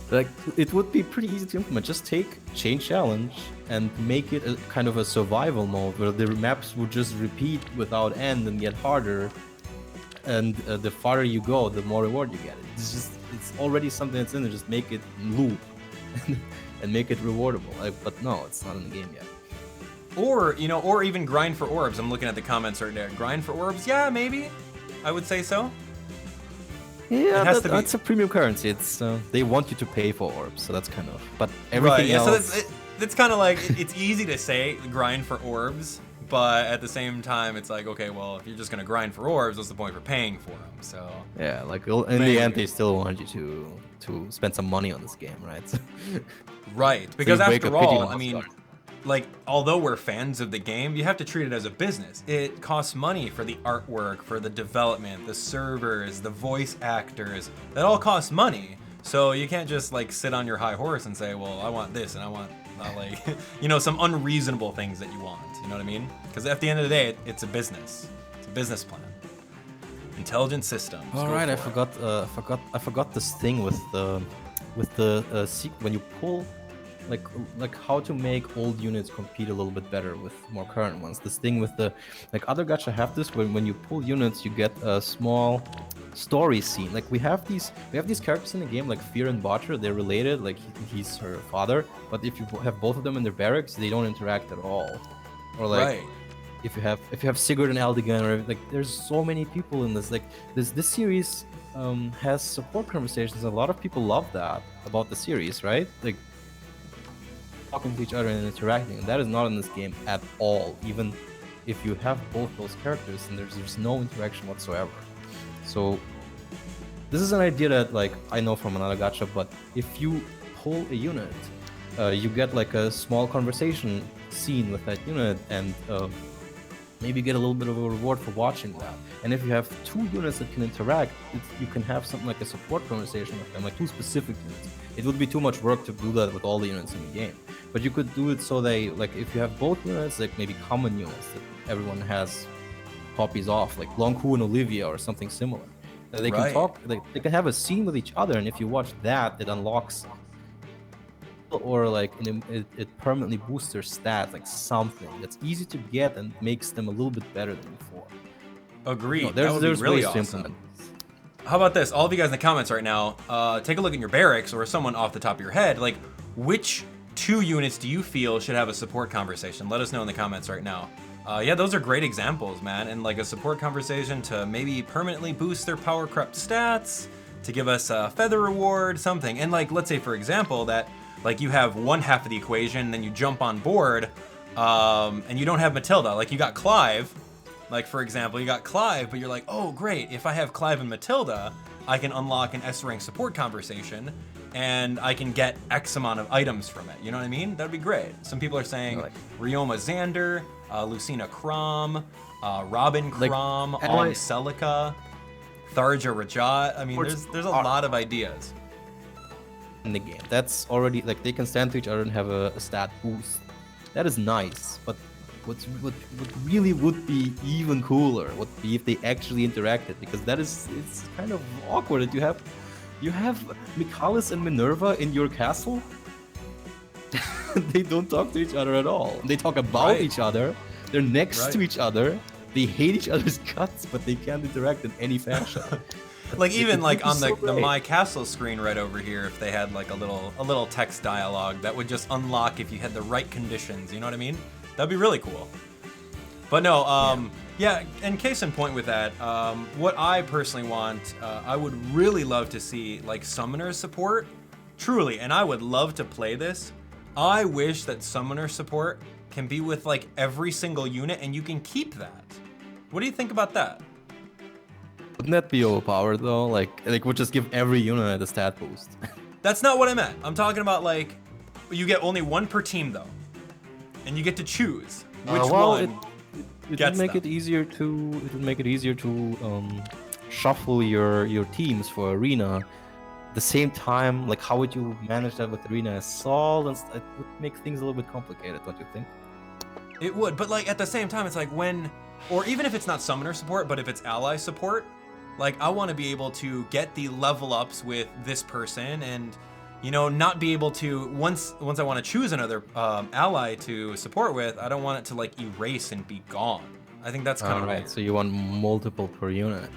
Like it would be pretty easy to implement. Just take Chain Challenge and make it a kind of a survival mode where the maps would just repeat without end and get harder. And the farther you go, the more reward you get. It's already something that's in there. Just make it loop and make it rewardable. But no, it's not in the game yet. Or, you know, or even grind for orbs. I'm looking at the comments right there. Grind for orbs? Yeah, maybe. I would say so. Yeah, that's a premium currency. It's they want you to pay for orbs, so that's kind of. But everything right, yeah, else. So it's kind of like it's easy to say grind for orbs, but at the same time, it's like, okay, well, if you're just gonna grind for orbs, what's the point for paying for them? So yeah, like in the end, they still want you to spend some money on this game, right? Right, because So you break after a pity all, on I the mean. start. Like, although we're fans of the game, you have to treat it as a business. It costs money for the artwork, for the development, the servers, the voice actors. That all costs money. So you can't just like sit on your high horse and say, well, I want this and I want like, you know, some unreasonable things that you want. You know what I mean? Because at the end of the day, it's a business. It's a business plan. Intelligent systems. All right, I forgot this thing with the when you pull. Like how to make old units compete a little bit better with more current ones. This thing with the like other gacha have this when you pull units you get a small story scene. Like we have these characters in the game like Fear and Botcher. They're related. Like he's her father. But if you have both of them in their barracks, they don't interact at all. Or like Right. if you have Sigurd and Aldigan, or like there's so many people in this. Like this series has support conversations. A lot of people love that about the series, right? Like talking to each other and interacting, and that is not in this game at all. Even if you have both those characters, and there's no interaction whatsoever. So this is an idea that like I know from another gacha, but if you pull a unit, you get like a small conversation scene with that unit, and maybe get a little bit of a reward for watching that. And if you have 2 units that can interact, you can have something like a support conversation with them, like 2 specific units. It would be too much work to do that with all the units in the game. But you could do it so they, like if you have both units, like maybe common units that everyone has copies of, like Lonku and Olivia or something similar. They can Right. talk, they can have a scene with each other, and if you watch that, it unlocks or like it permanently boosts their stats, like something that's easy to get and makes them a little bit better than before. Agreed. No, that would there's be really ways to awesome. implement this. How about this? All of you guys in the comments right now, take a look at your barracks or someone off the top of your head. Like, which 2 units do you feel should have a support conversation? Let us know in the comments right now. Yeah, those are great examples, man. And like a support conversation to maybe permanently boost their power crept stats, to give us a feather reward, something. And like, let's say for example that like you have one half of the equation, then you jump on board, and you don't have Matilda. Like you got Clive, like for example, you got Clive, but you're like, oh great, if I have Clive and Matilda, I can unlock an S rank support conversation, and I can get X amount of items from it. You know what I mean? That'd be great. Some people are saying Like- Ryoma Xander, Lucina Crom, Robin Like, Crom, ally- Celica, Tharja Rajat. I mean, there's a lot of ideas. In the game, that's already like they can stand to each other and have a stat boost. That is nice, but what really would be even cooler would be if they actually interacted, because it's kind of awkward that you have Michalis and Minerva in your castle. They don't talk to each other at all. They talk about Right. each other. They're next Right. to each other. They hate each other's guts, but they can't interact in any fashion. Like even like on the great. My Castle screen right over here, if they had like a little text dialogue that would just unlock if you had the right conditions, you know what I mean? That'd be really cool. But no, yeah, and case in point with that, what I personally want, I would really love to see like summoner support, truly, and I would love to play this. I wish that summoner support can be with like every single unit and you can keep that. What do you think about that? Wouldn't that be overpowered though? Like would just give every unit a stat boost. That's not what I meant. I'm talking about like, you get only one per team though, and you get to choose which one It gets would make them. it easier to shuffle your teams for arena. At the same time, like how would you manage that with arena assault? And it would make things a little bit complicated, don't you think? It would, but like at the same time, it's like when, or even if it's not summoner support, but if it's ally support, like I want to be able to get the level ups with this person, and you know, not be able to once I want to choose another ally to support with, I don't want it to like erase and be gone. I think that's kind of Alright, so you want multiple per unit.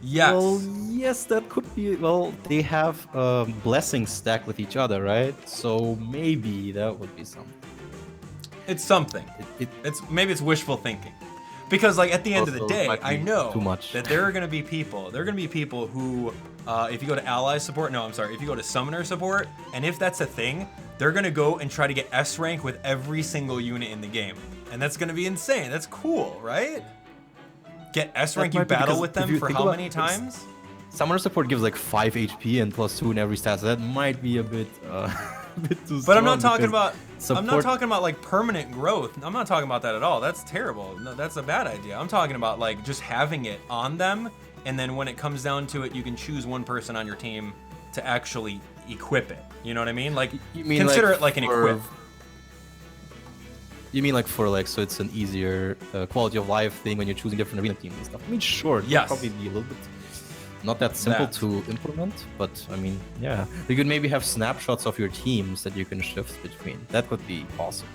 Yes. Well, yes, that could be. Well, they have blessings stacked with each other, right? So maybe that would be something. It's something. Maybe it's wishful thinking. Because like at the end of the Also, day, might I be know too much. that there are gonna be people who, if you go to ally support, if you go to summoner support, and if that's a thing, they're gonna go and try to get S rank with every single unit in the game. And that's gonna be insane. That's cool, right? Get S rank, you might be battle because with if them you for think how about many it, times? Summoner support gives like 5 HP and +2 in every stat, so that might be a bit, a bit too strong. But I'm not talking because about I'm not talking about like permanent growth. I'm not talking about that at all. That's terrible. No, that's a bad idea. I'm talking about like just having it on them, and then when it comes down to it, you can choose one person on your team to actually equip it. You know what I mean? Like You mean consider like it like an for- equip. You mean like for like, so it's an easier quality of life thing when you're choosing different arena teams and stuff? I mean, sure, it'll Yes. probably be a little bit not that simple That. to implement, but I mean, yeah. You could maybe have snapshots of your teams that you can shift between. That could be possible.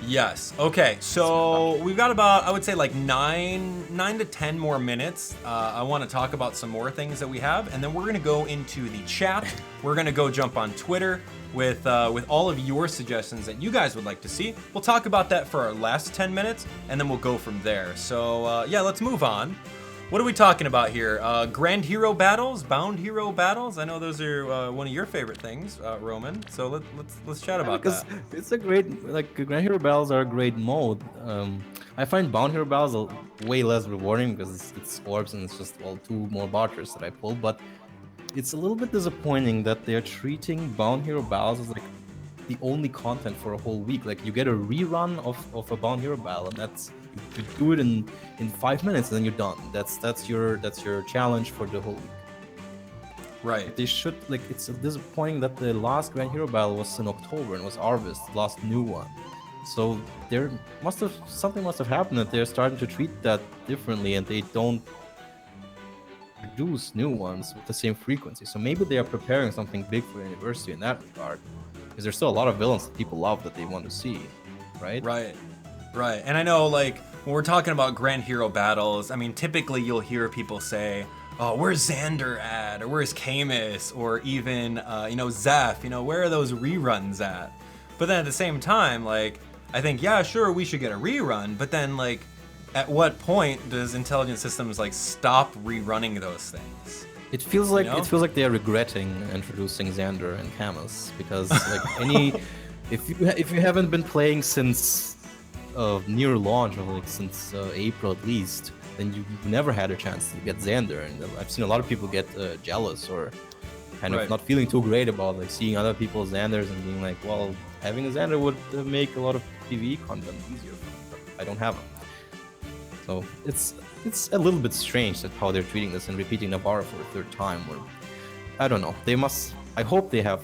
Yes. Okay. So we've got about, I would say, like nine to 10 more minutes. I want to talk about some more things that we have, and then we're gonna go into the chat. We're gonna go jump on Twitter with all of your suggestions that you guys would like to see. We'll talk about that for our last 10 minutes, and then we'll go from there. So yeah, let's move on. What are we talking about here? Grand Hero battles, Bound Hero battles. I know those are one of your favorite things, Roman. So let's chat about because that. it's a great, like, Grand Hero battles are a great mode. I find Bound Hero battles way less rewarding because it's orbs and it's just, well, 2 more barters that I pull, but it's a little bit disappointing that they're treating Bound Hero battles as like the only content for a whole week. Like, you get a rerun of a Bound Hero battle, and that's, you do it in 5 minutes and then you're done. That's your challenge for the whole week. Right. They should, like, it's disappointing that the last Grand Hero battle was in October and was Harvest, the last new one. So something must have happened that they're starting to treat that differently, and they don't produce new ones with the same frequency. So maybe they are preparing something big for University in that regard, because there's still a lot of villains that people love that they want to see, right? Right. And I know, like, when we're talking about Grand Hero battles, I mean, typically you'll hear people say, oh, where's Xander at? Or where's Camus? Or even, Zeph, where are those reruns at? But then at the same time, like, I think, yeah, sure, we should get a rerun, but then, like, at what point does Intelligent Systems, like, stop rerunning those things? It feels like You know? they're regretting introducing Xander and Camus because like if you haven't been playing since near launch or like since April at least, then you've never had a chance to get Xander, and I've seen a lot of people get jealous or kind of not feeling too great about like seeing other people's Xanders and being like, well, having a Xander would make a lot of PvE content easier for me, but I don't have them. So it's a little bit strange that how they're treating this and repeating Navarra for a third time. Or I don't know. I hope they have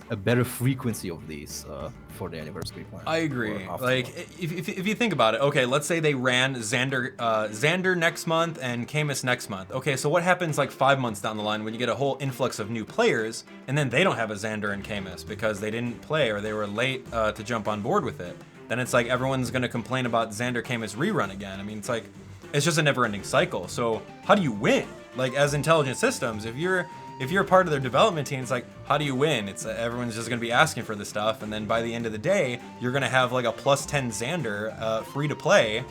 a better frequency of these for the anniversary plan. I agree. Like, if you think about it, okay, let's say they ran Xander next month and Camus next month. Okay, so what happens like 5 months down the line when you get a whole influx of new players and then they don't have a Xander and Camus because they didn't play or they were late to jump on board with it? Then it's like everyone's going to complain about Xander Camus rerun again. I mean, it's like, it's just a never-ending cycle. So how do you win? Like, as Intelligent Systems, if you're part of their development team, it's like, how do you win? It's everyone's just going to be asking for this stuff, and then by the end of the day, you're going to have like a plus 10 Xander free to play,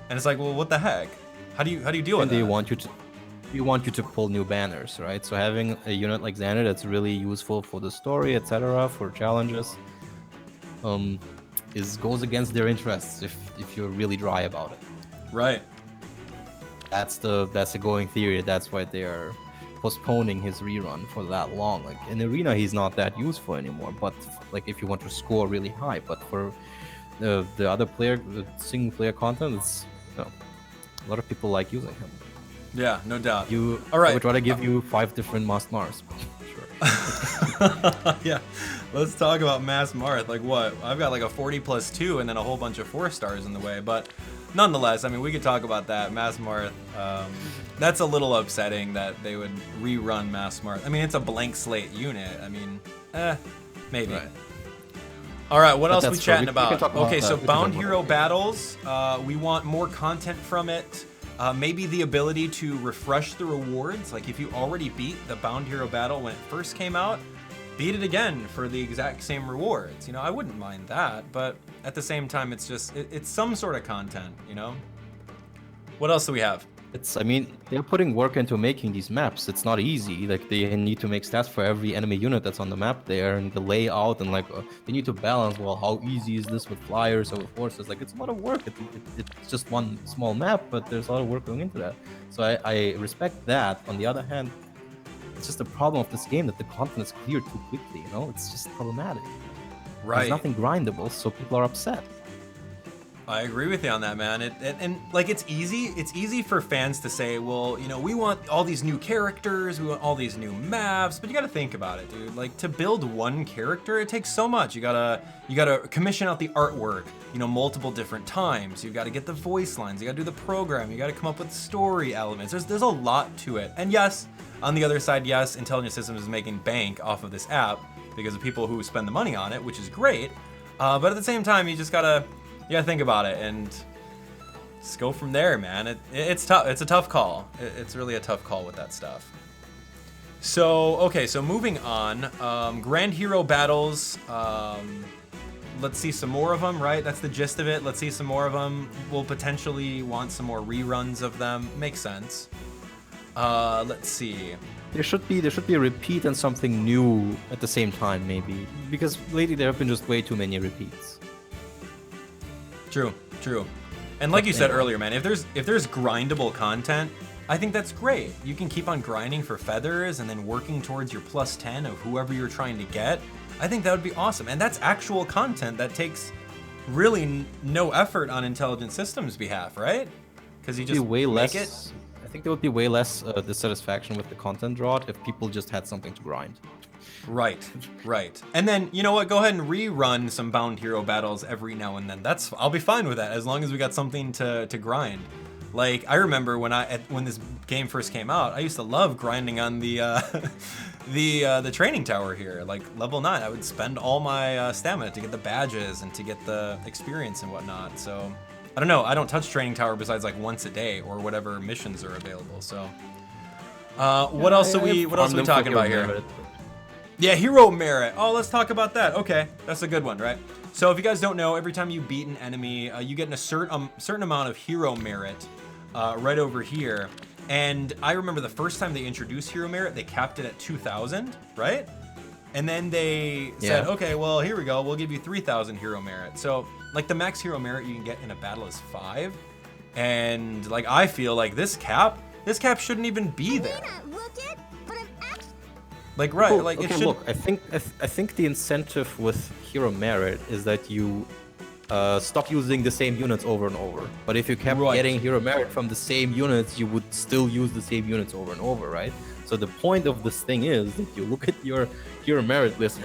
and it's like, well, what the heck? How do you deal with that? They want you to pull new banners, right? So having a unit like Xander that's really useful for the story, etc., for challenges, goes against their interests if you're really dry about it. Right. That's the going theory. That's why they are postponing his rerun for that long. Like in Arena, he's not that useful anymore. But like if you want to score really high, but for the other player, the single player content, it's a lot of people like using him. Yeah, no doubt. All right. I would rather give you 5 different Masked Mars. Sure. Yeah, let's talk about Mass Marth. Like what? I've got like a 40+2 and then a whole bunch of 4 stars in the way, but nonetheless, I mean, we could talk about that. Mass Marth, that's a little upsetting that they would rerun Mass Marth. I mean, it's a blank slate unit. I mean, maybe. Right. All right, what else are we chatting about? Okay, so Bound Hero Battles, we want more content from it. Maybe the ability to refresh the rewards. Like if you already beat the Bound Hero Battle when it first came out, beat it again for the exact same rewards. You know, I wouldn't mind that, but at the same time, it's just, it's some sort of content, you know? What else do we have? I mean, they're putting work into making these maps. It's not easy. Like they need to make stats for every enemy unit that's on the map there, and the layout, and like they need to balance. Well, how easy is this with flyers or with forces? Like it's a lot of work. It's just one small map, but there's a lot of work going into that. So I respect that. On the other hand, it's just a problem of this game that the content is cleared too quickly. You know, it's just problematic. Right. There's nothing grindable, so people are upset. I agree with you on that, man. And like it's easy for fans to say, well, you know, we want all these new characters, we want all these new maps, but you got to think about it, dude. Like to build one character, it takes so much. You gotta commission out the artwork, you know, multiple different times. You got to get the voice lines, you got to do the program, you got to come up with story elements. There's a lot to it. And yes, on the other side, yes, Intelligent Systems is making bank off of this app because of people who spend the money on it, which is great. But at the same time, you gotta think about it and just go from there, man. It's tough. It's a tough call. It's really a tough call with that stuff. So, okay, so moving on. Grand Hero Battles. Let's see some more of them, right? That's the gist of it. Let's see some more of them. We'll potentially want some more reruns of them. Makes sense. Let's see. There should be a repeat and something new at the same time, maybe. Because lately there have been just way too many repeats. True. And like you said earlier, man, if there's grindable content, I think that's great. You can keep on grinding for feathers and then working towards your plus 10 of whoever you're trying to get. I think that would be awesome. And that's actual content that takes really no effort on Intelligent Systems' behalf, right? Because you just make it. I think there would be way less dissatisfaction with the content drought if people just had something to grind. Right. And then, you know what? Go ahead and rerun some Bound Hero Battles every now and then. I'll be fine with that as long as we got something to grind. Like I remember when this game first came out, I used to love grinding on the the training tower here. Like level 9, I would spend all my stamina to get the badges and to get the experience and whatnot. So I don't know. I don't touch training tower besides like once a day or whatever missions are available. So what else are we talking about here? Yeah, Hero Merit. Oh, let's talk about that. Okay, that's a good one, right? So if you guys don't know, every time you beat an enemy, you get a certain amount of Hero Merit right over here. And I remember the first time they introduced hero merit, they capped it at 2,000, right? And then they said, okay, well, here we go. We'll give you 3,000 hero merit. So, like, the max hero merit you can get in a battle is 5. And, like, I feel like this cap shouldn't even be there. Like, right, Well, like, okay, it should... Look, I think the incentive with hero merit is that you stop using the same units over and over. But if you kept getting hero merit from the same units, you would still use the same units over and over, right? So the point of this thing is that you look at your hero merit list.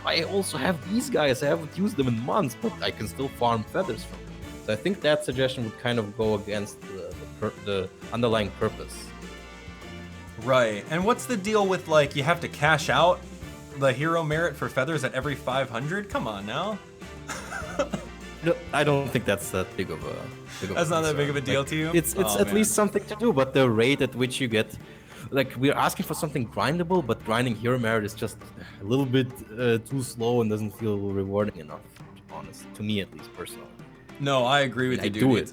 I also have these guys. I haven't used them in months, but I can still farm feathers from them. So I think that suggestion would kind of go against the underlying purpose. Right. And what's the deal with, like, you have to cash out the hero merit for feathers at every 500? Come on now. No, I don't think that's that big of a. That's not that big of a deal to you? It's at least something to do, but the rate at which you get, like, we're asking for something grindable, but grinding hero merit is just a little bit too slow and doesn't feel rewarding enough, to be honest, to me at least personally. No, I agree with you, dude. do it.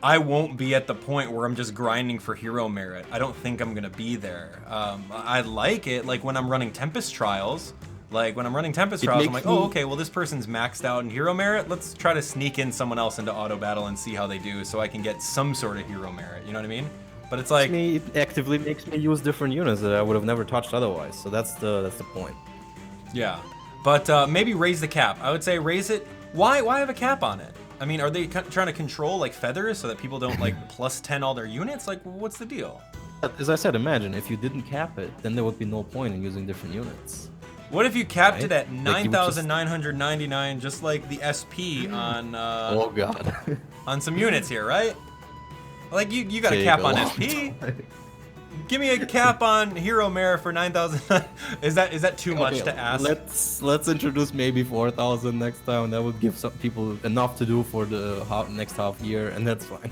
I won't be at the point where I'm just grinding for hero merit. I don't think I'm gonna be there. I like it, like when I'm running Tempest Trials. Like when I'm running Tempest Trials, I'm like, oh, okay, well this person's maxed out in hero merit. Let's try to sneak in someone else into auto battle and see how they do, so I can get some sort of hero merit. You know what I mean? But it's like it actively makes me use different units that I would have never touched otherwise. So that's the point. Yeah, but maybe raise the cap. I would say raise it. Why have a cap on it? I mean, are they trying to control like feathers so that people don't like plus 10 all their units? Like, what's the deal? As I said, imagine if you didn't cap it, then there would be no point in using different units. What if you capped it at 9,999, just like the SP on oh god, on some units here, right? Like you got a cap on SP. Give me a cap on hero merit for 9,000. Is that too much to ask? Let's introduce maybe 4,000 next time. That would give some people enough to do for the next half year, and that's fine.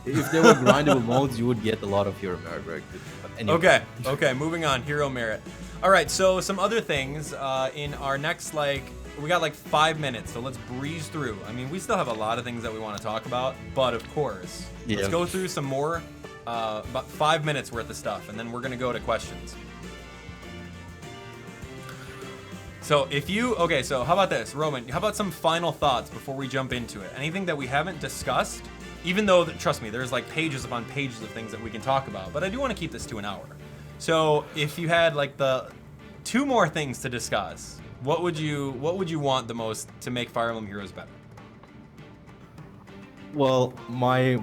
If there were grindable modes, you would get a lot of hero merit very quickly. But anyway. Okay, moving on. Hero merit. All right, so some other things in our next, like, we got like 5 minutes, so let's breeze through. I mean, we still have a lot of things that we want to talk about, but of course, let's go through some more, about 5 minutes worth of stuff, and then we're gonna go to questions. So so how about this, Roman? How about some final thoughts before we jump into it? Anything that we haven't discussed? Even though, trust me, there's like pages upon pages of things that we can talk about, but I do want to keep this to an hour. So if you had like the 2 more things to discuss, what would you want the most to make Fire Emblem Heroes better? Well, my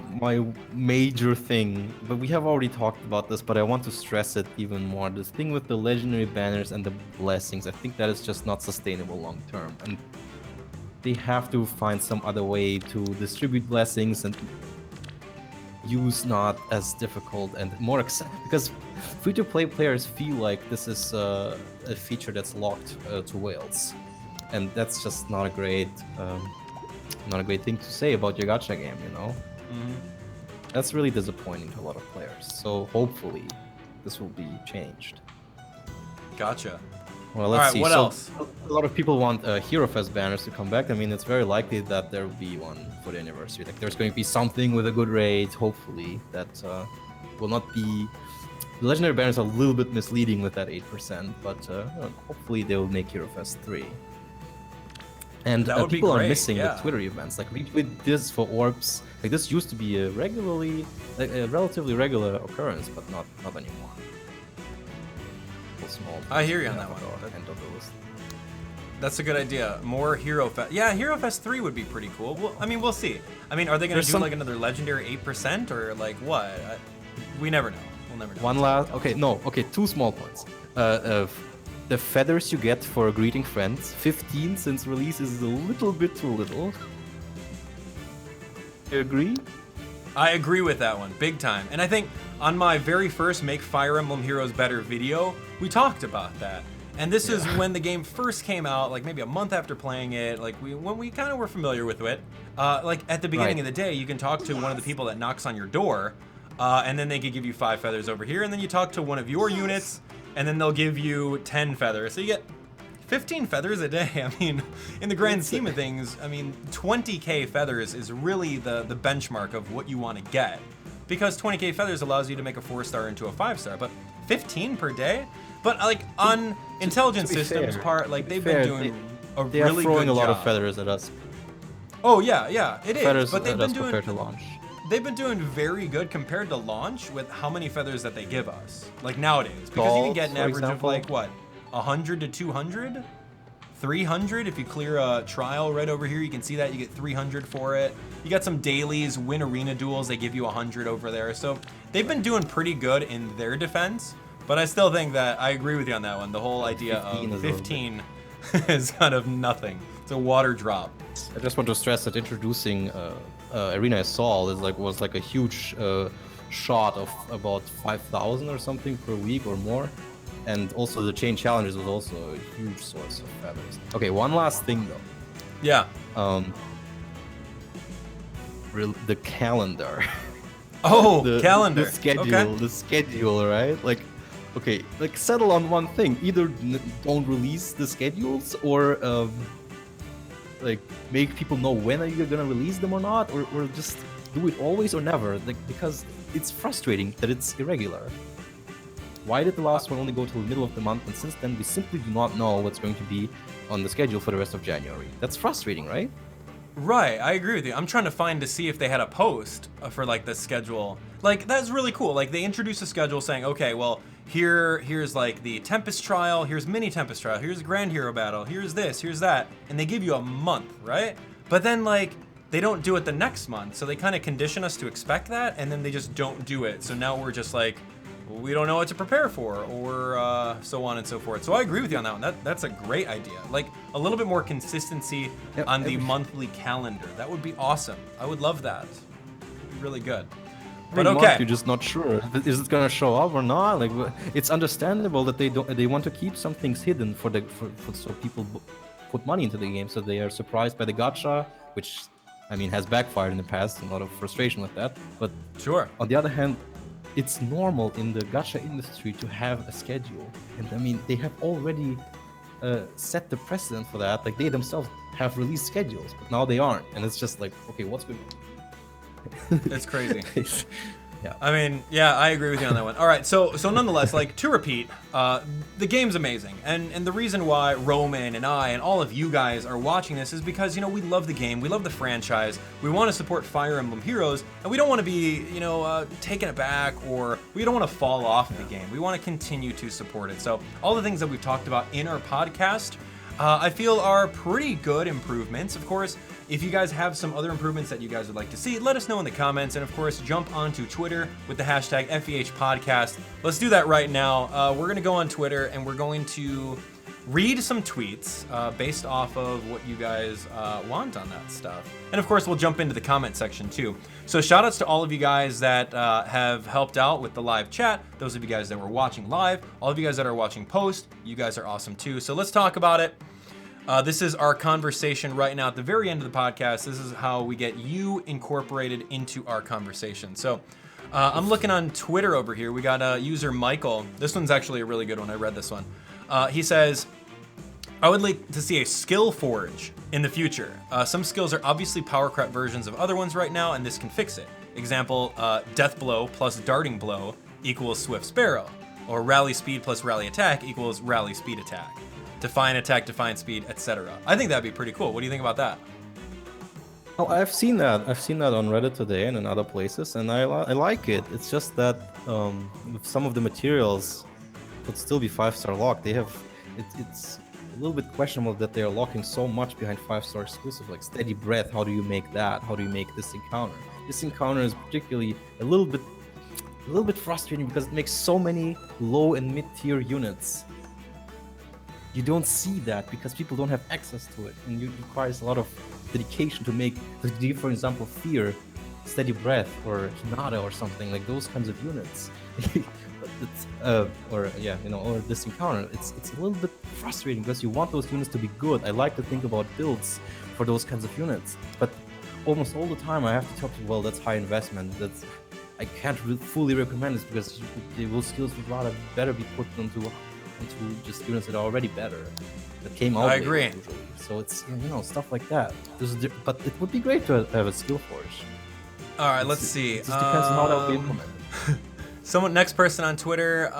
major thing, but we have already talked about this, but I want to stress it even more. This thing with the legendary banners and the blessings, I think that is just not sustainable long term. And they have to find some other way to distribute blessings and use not as difficult and more because free-to-play players feel like this is a feature that's locked to whales, and that's just not a great thing to say about your gacha game, you know. That's really disappointing to a lot of players, so hopefully this will be changed. Gotcha. Well, let's see. What else? A lot of people want Hero Fest banners to come back. I mean, it's very likely that there will be one for the anniversary. Like, there's going to be something with a good rate, hopefully, that will not be... The legendary banners are a little bit misleading with that 8%, but hopefully they will make Hero Fest 3. And people are missing the Twitter events. Like, we did this for orbs. Like, this used to be a relatively regular occurrence, but not anymore. Small. I hear you on that one. That's a good idea. More Hero Fest. Yeah, Hero Fest 3 would be pretty cool. Well, I mean, we'll see. I mean, are they going to do like another legendary 8% or like what? We never know. We'll never know. 2 small points. The feathers you get for greeting friends, 15 since release is a little bit too little. You agree? I agree with that one, big time. And I think on my very first Make Fire Emblem Heroes Better video, we talked about that. And this is when the game first came out, like maybe a month after playing it, like when we kind of were familiar with it. Like at the beginning of the day, you can talk to one of the people that knocks on your door, and then they can give you 5 feathers over here, and then you talk to one of your units, and then they'll give you 10 feathers. So you get 15 feathers a day. I mean, in the grand scheme of things, I mean, 20k feathers is really the benchmark of what you want to get. because 20k feathers allows you to make a 4-star into a 5-star, but 15 per day? But like on Intelligent Systems part, like they've been doing a they really are throwing good a lot job. of feathers at us. Oh yeah, it is. Feathers But they've at been us doing compared to launch. they've been doing very good compared to launch with how many feathers that they give us. Like nowadays, because you can get an average of like what, 100 to 200, 300 if you clear a trial right over here. You can see that you get 300 for it. You got some dailies, win arena duels. They give you 100 over there. So they've been doing pretty good in their defense. But I still think that I agree with you on that one. The whole idea of 15 is kind of nothing. It's a water drop. I just want to stress that introducing Arena Assault was like a huge shot of about 5,000 or something per week or more, and also the chain challenges was also a huge source of feathers. Okay, one last thing though. Yeah. The calendar. Oh, calendar. The schedule. Okay. The schedule, right? Like, okay, like settle on one thing. Either don't release the schedules, or like make people know when are you gonna release them or not, or just do it always or never. Like, because it's frustrating that it's irregular. Why did the last one only go till the middle of the month, and since then we simply do not know what's going to be on the schedule for the rest of January? That's frustrating, right? Right, I agree with you. I'm trying to find to see if they had a post for like the schedule. Like that's really cool. Like they introduced a schedule saying, okay, well here's like the Tempest trial, here's mini Tempest trial, here's Grand Hero battle, here's this, here's that, and they give you a month, right? But then like they don't do it the next month, so they kind of condition us to expect that, and then they just don't do it. So now we're just like, we don't know what to prepare for, or so on and so forth. So I agree with you on that one. That's a great idea. Like a little bit more consistency on the monthly calendar. That would be awesome. I would love that. It'd be really good. But Every okay. month you're just not sure. Is it gonna show up or not? Like, it's understandable that they want to keep some things hidden for so people put money into the game, so they are surprised by the gacha, which I mean has backfired in the past. A lot of frustration with that. But Sure. on the other hand, it's normal in the gacha industry to have a schedule, and I mean they have already set the precedent for that. Like they themselves have released schedules, but now they aren't, and it's just like, okay, what's going on? It's crazy. Yeah. I mean, yeah, I agree with you on that one. All right, so nonetheless, like to repeat, the game's amazing, and the reason why Roman and I and all of you guys are watching this is because, you know, we love the game, we love the franchise, we want to support Fire Emblem Heroes, and we don't want to be, you know, taken aback, or we don't want to fall off the game. We want to continue to support it. So all the things that we've talked about in our podcast, I feel are pretty good improvements. Of course, if you guys have some other improvements that you guys would like to see, let us know in the comments. And of course, jump onto Twitter with the hashtag FEH Podcast. Let's do that right now. We're going to go on Twitter and we're going to read some tweets based off of what you guys want on that stuff. And of course, we'll jump into the comment section too. So shout outs to all of you guys that have helped out with the live chat. Those of you guys that were watching live, all of you guys that are watching post, you guys are awesome too. So let's talk about it. This is our conversation right now at the very end of the podcast. This is how we get you incorporated into our conversation. So I'm looking on Twitter over here. We got user Michael. This one's actually a really good one. I read this one. He says, I would like to see a skill forge in the future. Some skills are obviously power crap versions of other ones right now, and this can fix it. Example, death blow plus darting blow equals swift sparrow, or rally speed plus rally attack equals rally speed attack. Define attack, define speed, etc. I think that'd be pretty cool. What do you think about that? Oh, I've seen that. I've seen that on Reddit today and in other places, and I like it. It's just that some of the materials would still be 5-star locked. They have it's a little bit questionable that they are locking so much behind 5-star exclusive, like steady breath. How do you make that? How do you make this encounter? This encounter is particularly a little bit frustrating because it makes so many low and mid-tier units. You don't see that because people don't have access to it, and it requires a lot of dedication to make, for example, Fear, Steady Breath, or Hinata, or something like those kinds of units. Or this encounter. It's a little bit frustrating because you want those units to be good. I like to think about builds for those kinds of units, but almost all the time I have to tell people, well, that's high investment. I can't fully recommend this because those skills would rather better be put into just units that are already better, that came out. I agree. Usually. So it's stuff like that. But it would be great to have a skill forge. All right, let's see. It just depends on how that will be implemented. Next person on Twitter.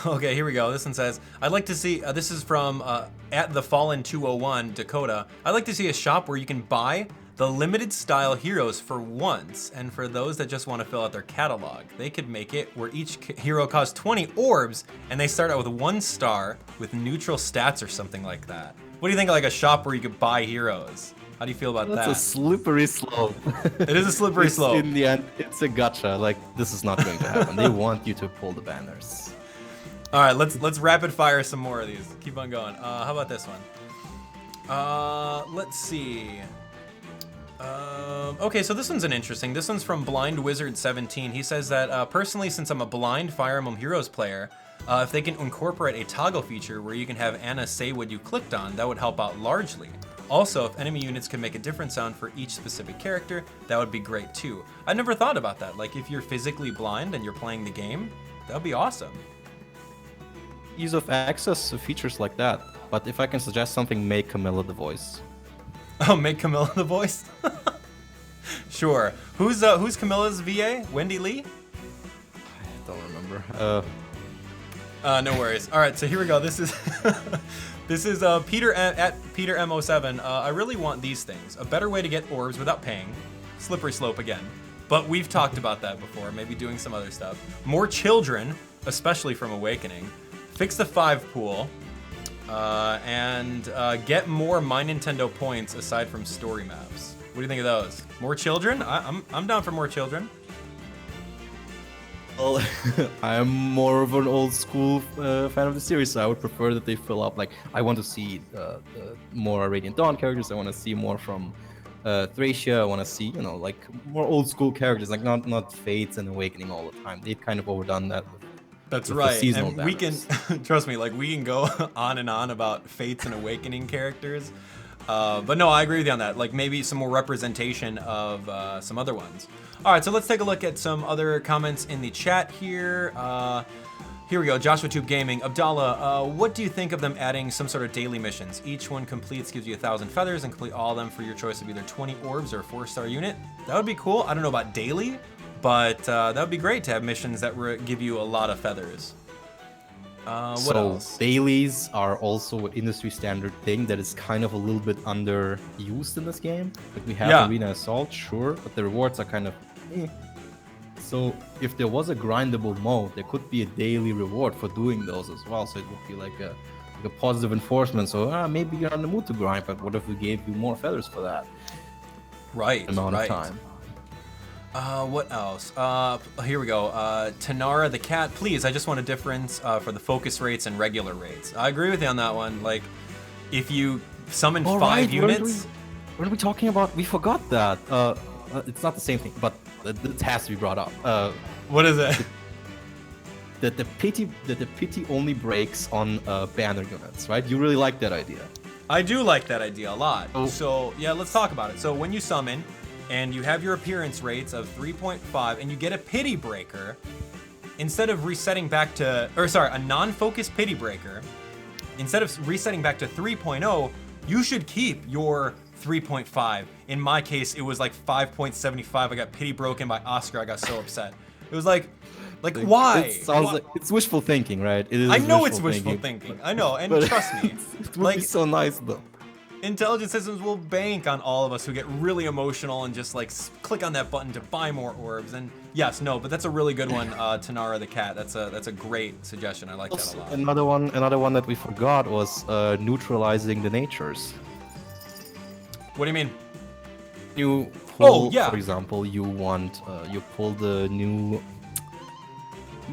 Okay, here we go. This one says, "I'd like to see." This is from at the Fallen 201 Dakota. "I'd like to see a shop where you can buy the limited style heroes for once, and for those that just want to fill out their catalog, they could make it where each hero costs 20 orbs, and they start out with 1 star with neutral stats or something like that." What do you think of like a shop where you could buy heroes? How do you feel about that? That's a slippery slope. It is a slippery slope. In the end, it's a gotcha. Like, this is not going to happen. They want you to pull the banners. All right, let's rapid fire some more of these. Keep on going. How about this one? Let's see. Okay, so this one's interesting. This one's from Blind Wizard 17. He says that personally, since I'm a blind Fire Emblem Heroes player, if they can incorporate a toggle feature where you can have Anna say what you clicked on, that would help out largely. Also, if enemy units can make a different sound for each specific character, that would be great too. I never thought about that. Like, if you're physically blind and you're playing the game, that would be awesome. Ease of access to features like that. But if I can suggest something, make Camilla the voice. Oh, make Camilla the voice? Sure. Who's Camilla's VA? Wendy Lee? I don't remember. No worries. All right, so here we go. This is this is Peter at Peter M07. I really want these things. A better way to get orbs without paying. Slippery slope again. But we've talked about that before. Maybe doing some other stuff. More children, especially from Awakening. Fix the 5 pool. And get more My Nintendo points aside from story maps. What do you think of those? More children? I'm down for more children. Well, I'm more of an old school fan of the series, so I would prefer that they fill up. Like, I want to see more Radiant Dawn characters. I want to see more from Thracia. I want to see, like more old school characters, like not Fates and Awakening all the time. They've kind of overdone that. That's right. And we can, trust me, like we can go on and on about Fates and Awakening characters. But no, I agree with you on that. Like maybe some more representation of some other ones. All right, so let's take a look at some other comments in the chat here. Here we go, Joshua Tube Gaming. Abdallah, what do you think of them adding some sort of daily missions? Each one completes gives you 1,000 feathers and complete all of them for your choice of either 20 orbs or a 4-star unit. That would be cool. I don't know about daily, but that would be great to have missions that give you a lot of feathers. What else? Dailies are also an industry standard thing that is kind of a little bit underused in this game. Like we have Arena Assault, sure, but the rewards are kind of So if there was a grindable mode, there could be a daily reward for doing those as well. So it would be like a positive enforcement. So maybe you're in the mood to grind, but what if we gave you more feathers for that? Right. Amount of time. What else? Here we go. Tanara the cat, please. I just want a difference for the focus rates and regular rates. I agree with you on that one. Like, if you summon 5 units. What are we talking about? We forgot that. It's not the same thing, but it has to be brought up. What is it? That the pity only breaks on banner units, right? You really like that idea. I do like that idea a lot. So yeah, let's talk about it. So when you summon, and you have your appearance rates of 3.5, and you get a pity breaker, instead of resetting back to, a non-focused pity breaker, instead of resetting back to 3.0, you should keep your 3.5. In my case, it was like 5.75. I got pity broken by Oscar. I got so upset. It was like why? It sounds like it's wishful thinking, right? It is. I know it's wishful thinking. I know, and trust me, it would be so nice though. Intelligent systems will bank on all of us who get really emotional and just like click on that button to buy more orbs. And yes, no, but that's a really good one, Tanara the cat. That's a great suggestion. I like that a lot. Another one that we forgot was neutralizing the natures. What do you mean? You pull, for example, you pull the New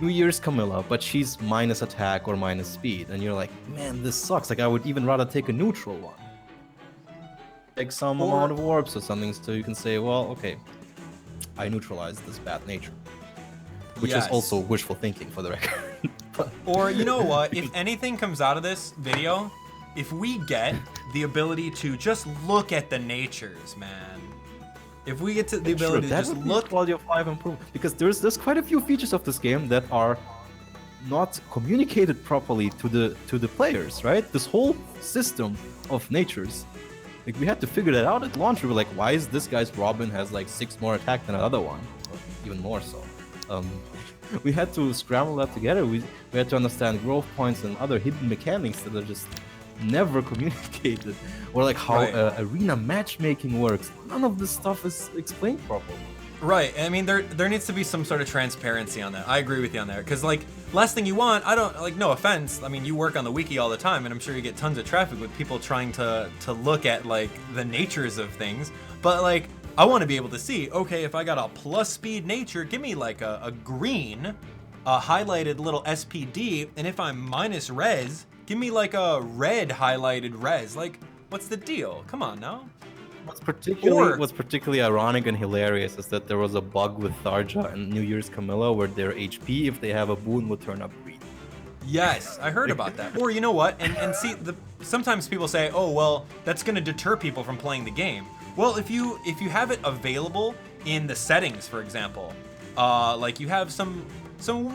Year's Camilla, but she's minus attack or minus speed, and you're like, man, this sucks. Like I would even rather take a neutral one. Take some amount of orbs or something, so you can say, well, okay, I neutralized this bad nature, which is also wishful thinking for the record. Or you know what? If anything comes out of this video, if we get the ability to just look at the natures, man. If we get to the ability to just look, quality of life improve, because there's quite a few features of this game that are not communicated properly to the players, right? This whole system of natures Like we had to figure that out at launch. We were like, why is this guy's Robin has like 6 more attack than the other one, or even more so. We had to scramble that together. We had to understand growth points and other hidden mechanics that are just never communicated, or like how arena matchmaking works. None of this stuff is explained properly. Right. I mean, there needs to be some sort of transparency on that. I agree with you on there, because like last thing you want, I don't like, no offense. I mean, you work on the wiki all the time, and I'm sure you get tons of traffic with people trying to look at like the natures of things. But like, I want to be able to see, okay, if I got a plus speed nature, give me like a green, highlighted little SPD, and if I'm minus res, give me like a red highlighted res. Like, what's the deal? Come on now. What's particularly ironic and hilarious is that there was a bug with Tharja and New Year's Camilla where their HP, if they have a boon, would turn up green. Yes, I heard about that. Or you know what? And see, sometimes people say, oh, well, that's going to deter people from playing the game. Well, if you have it available in the settings, for example, like you have some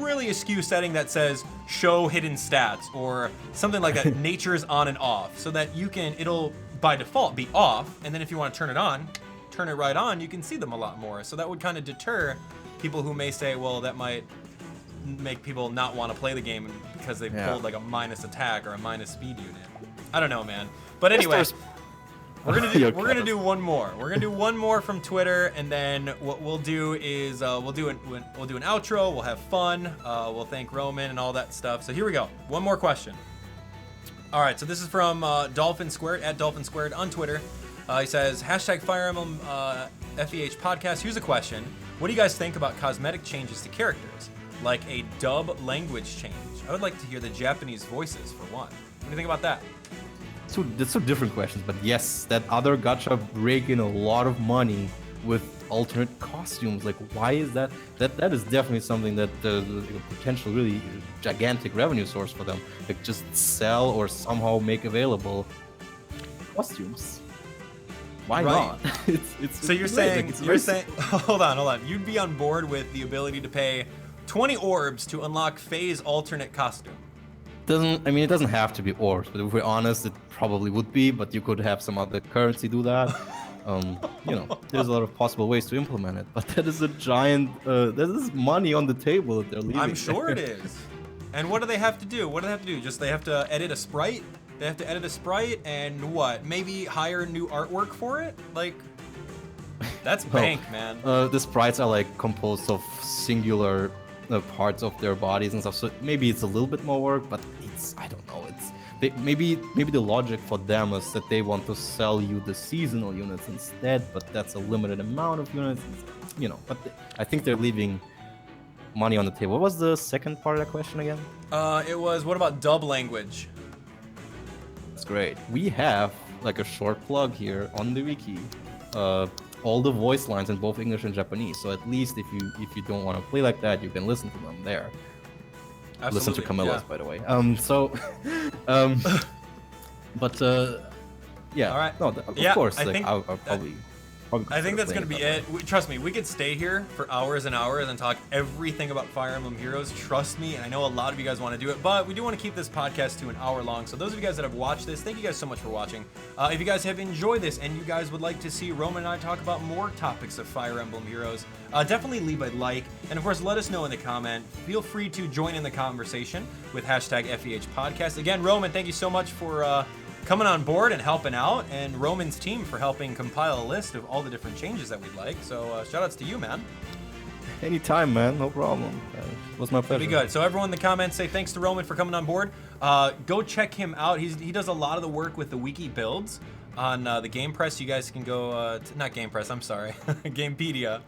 really askew setting that says show hidden stats or something like that, nature's on and off, so that it'll by default be off, and then if you want to turn it on, turn it right on, you can see them a lot more. So that would kind of deter people who may say, well, that might make people not want to play the game because they pulled like a minus attack or a minus speed unit. I don't know, man. But anyway, we're gonna do one more. We're gonna do one more from Twitter, and then what we'll do is we'll do an outro. We'll have fun. We'll thank Roman and all that stuff. So here we go. One more question. All right, so this is from Dolphin Squared, at Dolphin Squared on Twitter. He says, hashtag Fire Emblem FEH Podcast. Here's a question. What do you guys think about cosmetic changes to characters? Like a dub language change. I would like to hear the Japanese voices for one. What do you think about that? So that's two different questions, but yes, that other gacha rake in a lot of money with alternate costumes. Like, why is that? That is definitely something that a potential really gigantic revenue source for them. Like, just sell or somehow make available costumes. Why not? So you're saying hold on. You'd be on board with the ability to pay 20 orbs to unlock Faye's alternate costume. It doesn't have to be orbs, but if we're honest, it probably would be, but you could have some other currency do that. There's a lot of possible ways to implement it, but that is a giant, there's money on the table that they're leaving. I'm sure it is. And what do they have to do? Just they have to edit a sprite? They have to edit a sprite and what? Maybe hire new artwork for it? Like, that's bank, man. The sprites are like composed of singular parts of their bodies and stuff, so maybe it's a little bit more work, but I don't know. Maybe the logic for them is that they want to sell you the seasonal units instead, but that's a limited amount of units, but I think they're leaving money on the table. What was the second part of that question again? It was, what about dub language? That's great. We have like a short plug here on the wiki. All the voice lines in both English and Japanese, so at least if you don't want to play like that, you can listen to them there. Absolutely, listen to Camilla's, by the way. Yeah. All right. No, of course. I'll probably I think that's going to be it. Trust me, we could stay here for hours and hours and talk everything about Fire Emblem Heroes. Trust me, and I know a lot of you guys want to do it, but we do want to keep this podcast to an hour long. So those of you guys that have watched this, thank you guys so much for watching. If you guys have enjoyed this and you guys would like to see Roman and I talk about more topics of Fire Emblem Heroes, definitely leave a like. And of course, let us know in the comment. Feel free to join in the conversation with hashtag FEH Podcast. Again, Roman, thank you so much for coming on board and helping out, and Roman's team for helping compile a list of all the different changes that we'd like. So shout outs to you, man. Anytime, man. No problem. It was my pleasure. Be good. So everyone in the comments say thanks to Roman for coming on board. Go check him out. He does a lot of the work with the wiki builds on the Game Press. You guys can go not Game Press, I'm sorry, Gamepedia.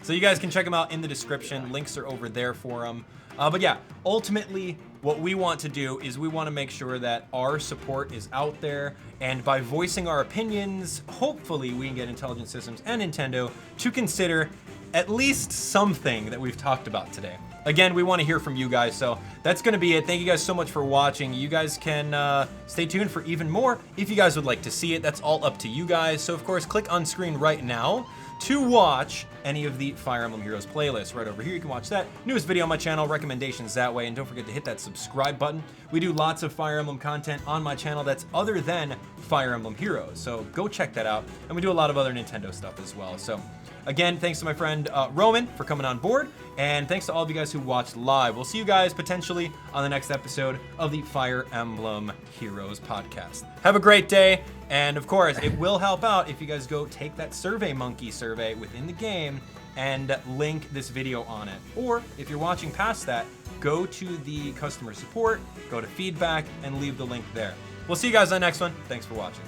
So you guys can check him out in the description. Links are over there for him. But yeah, ultimately, what we want to do is we want to make sure that our support is out there, and by voicing our opinions, hopefully we can get Intelligent Systems and Nintendo to consider at least something that we've talked about today. Again, we want to hear from you guys, so that's going to be it. Thank you guys so much for watching. You guys can stay tuned for even more if you guys would like to see it. That's all up to you guys. So, of course, click on screen right now to watch any of the Fire Emblem Heroes playlists. Right over here, you can watch that. Newest video on my channel, recommendations that way, and don't forget to hit that subscribe button. We do lots of Fire Emblem content on my channel that's other than Fire Emblem Heroes, so go check that out. And we do a lot of other Nintendo stuff as well. So again, thanks to my friend Roman for coming on board, and thanks to all of you guys who watched live. We'll see you guys potentially on the next episode of the Fire Emblem Heroes podcast. Have a great day, and of course, it will help out if you guys go take that Survey Monkey survey within the game and link this video on it. Or if you're watching past that, go to the customer support, go to feedback, and leave the link there. We'll see you guys on the next one. Thanks for watching.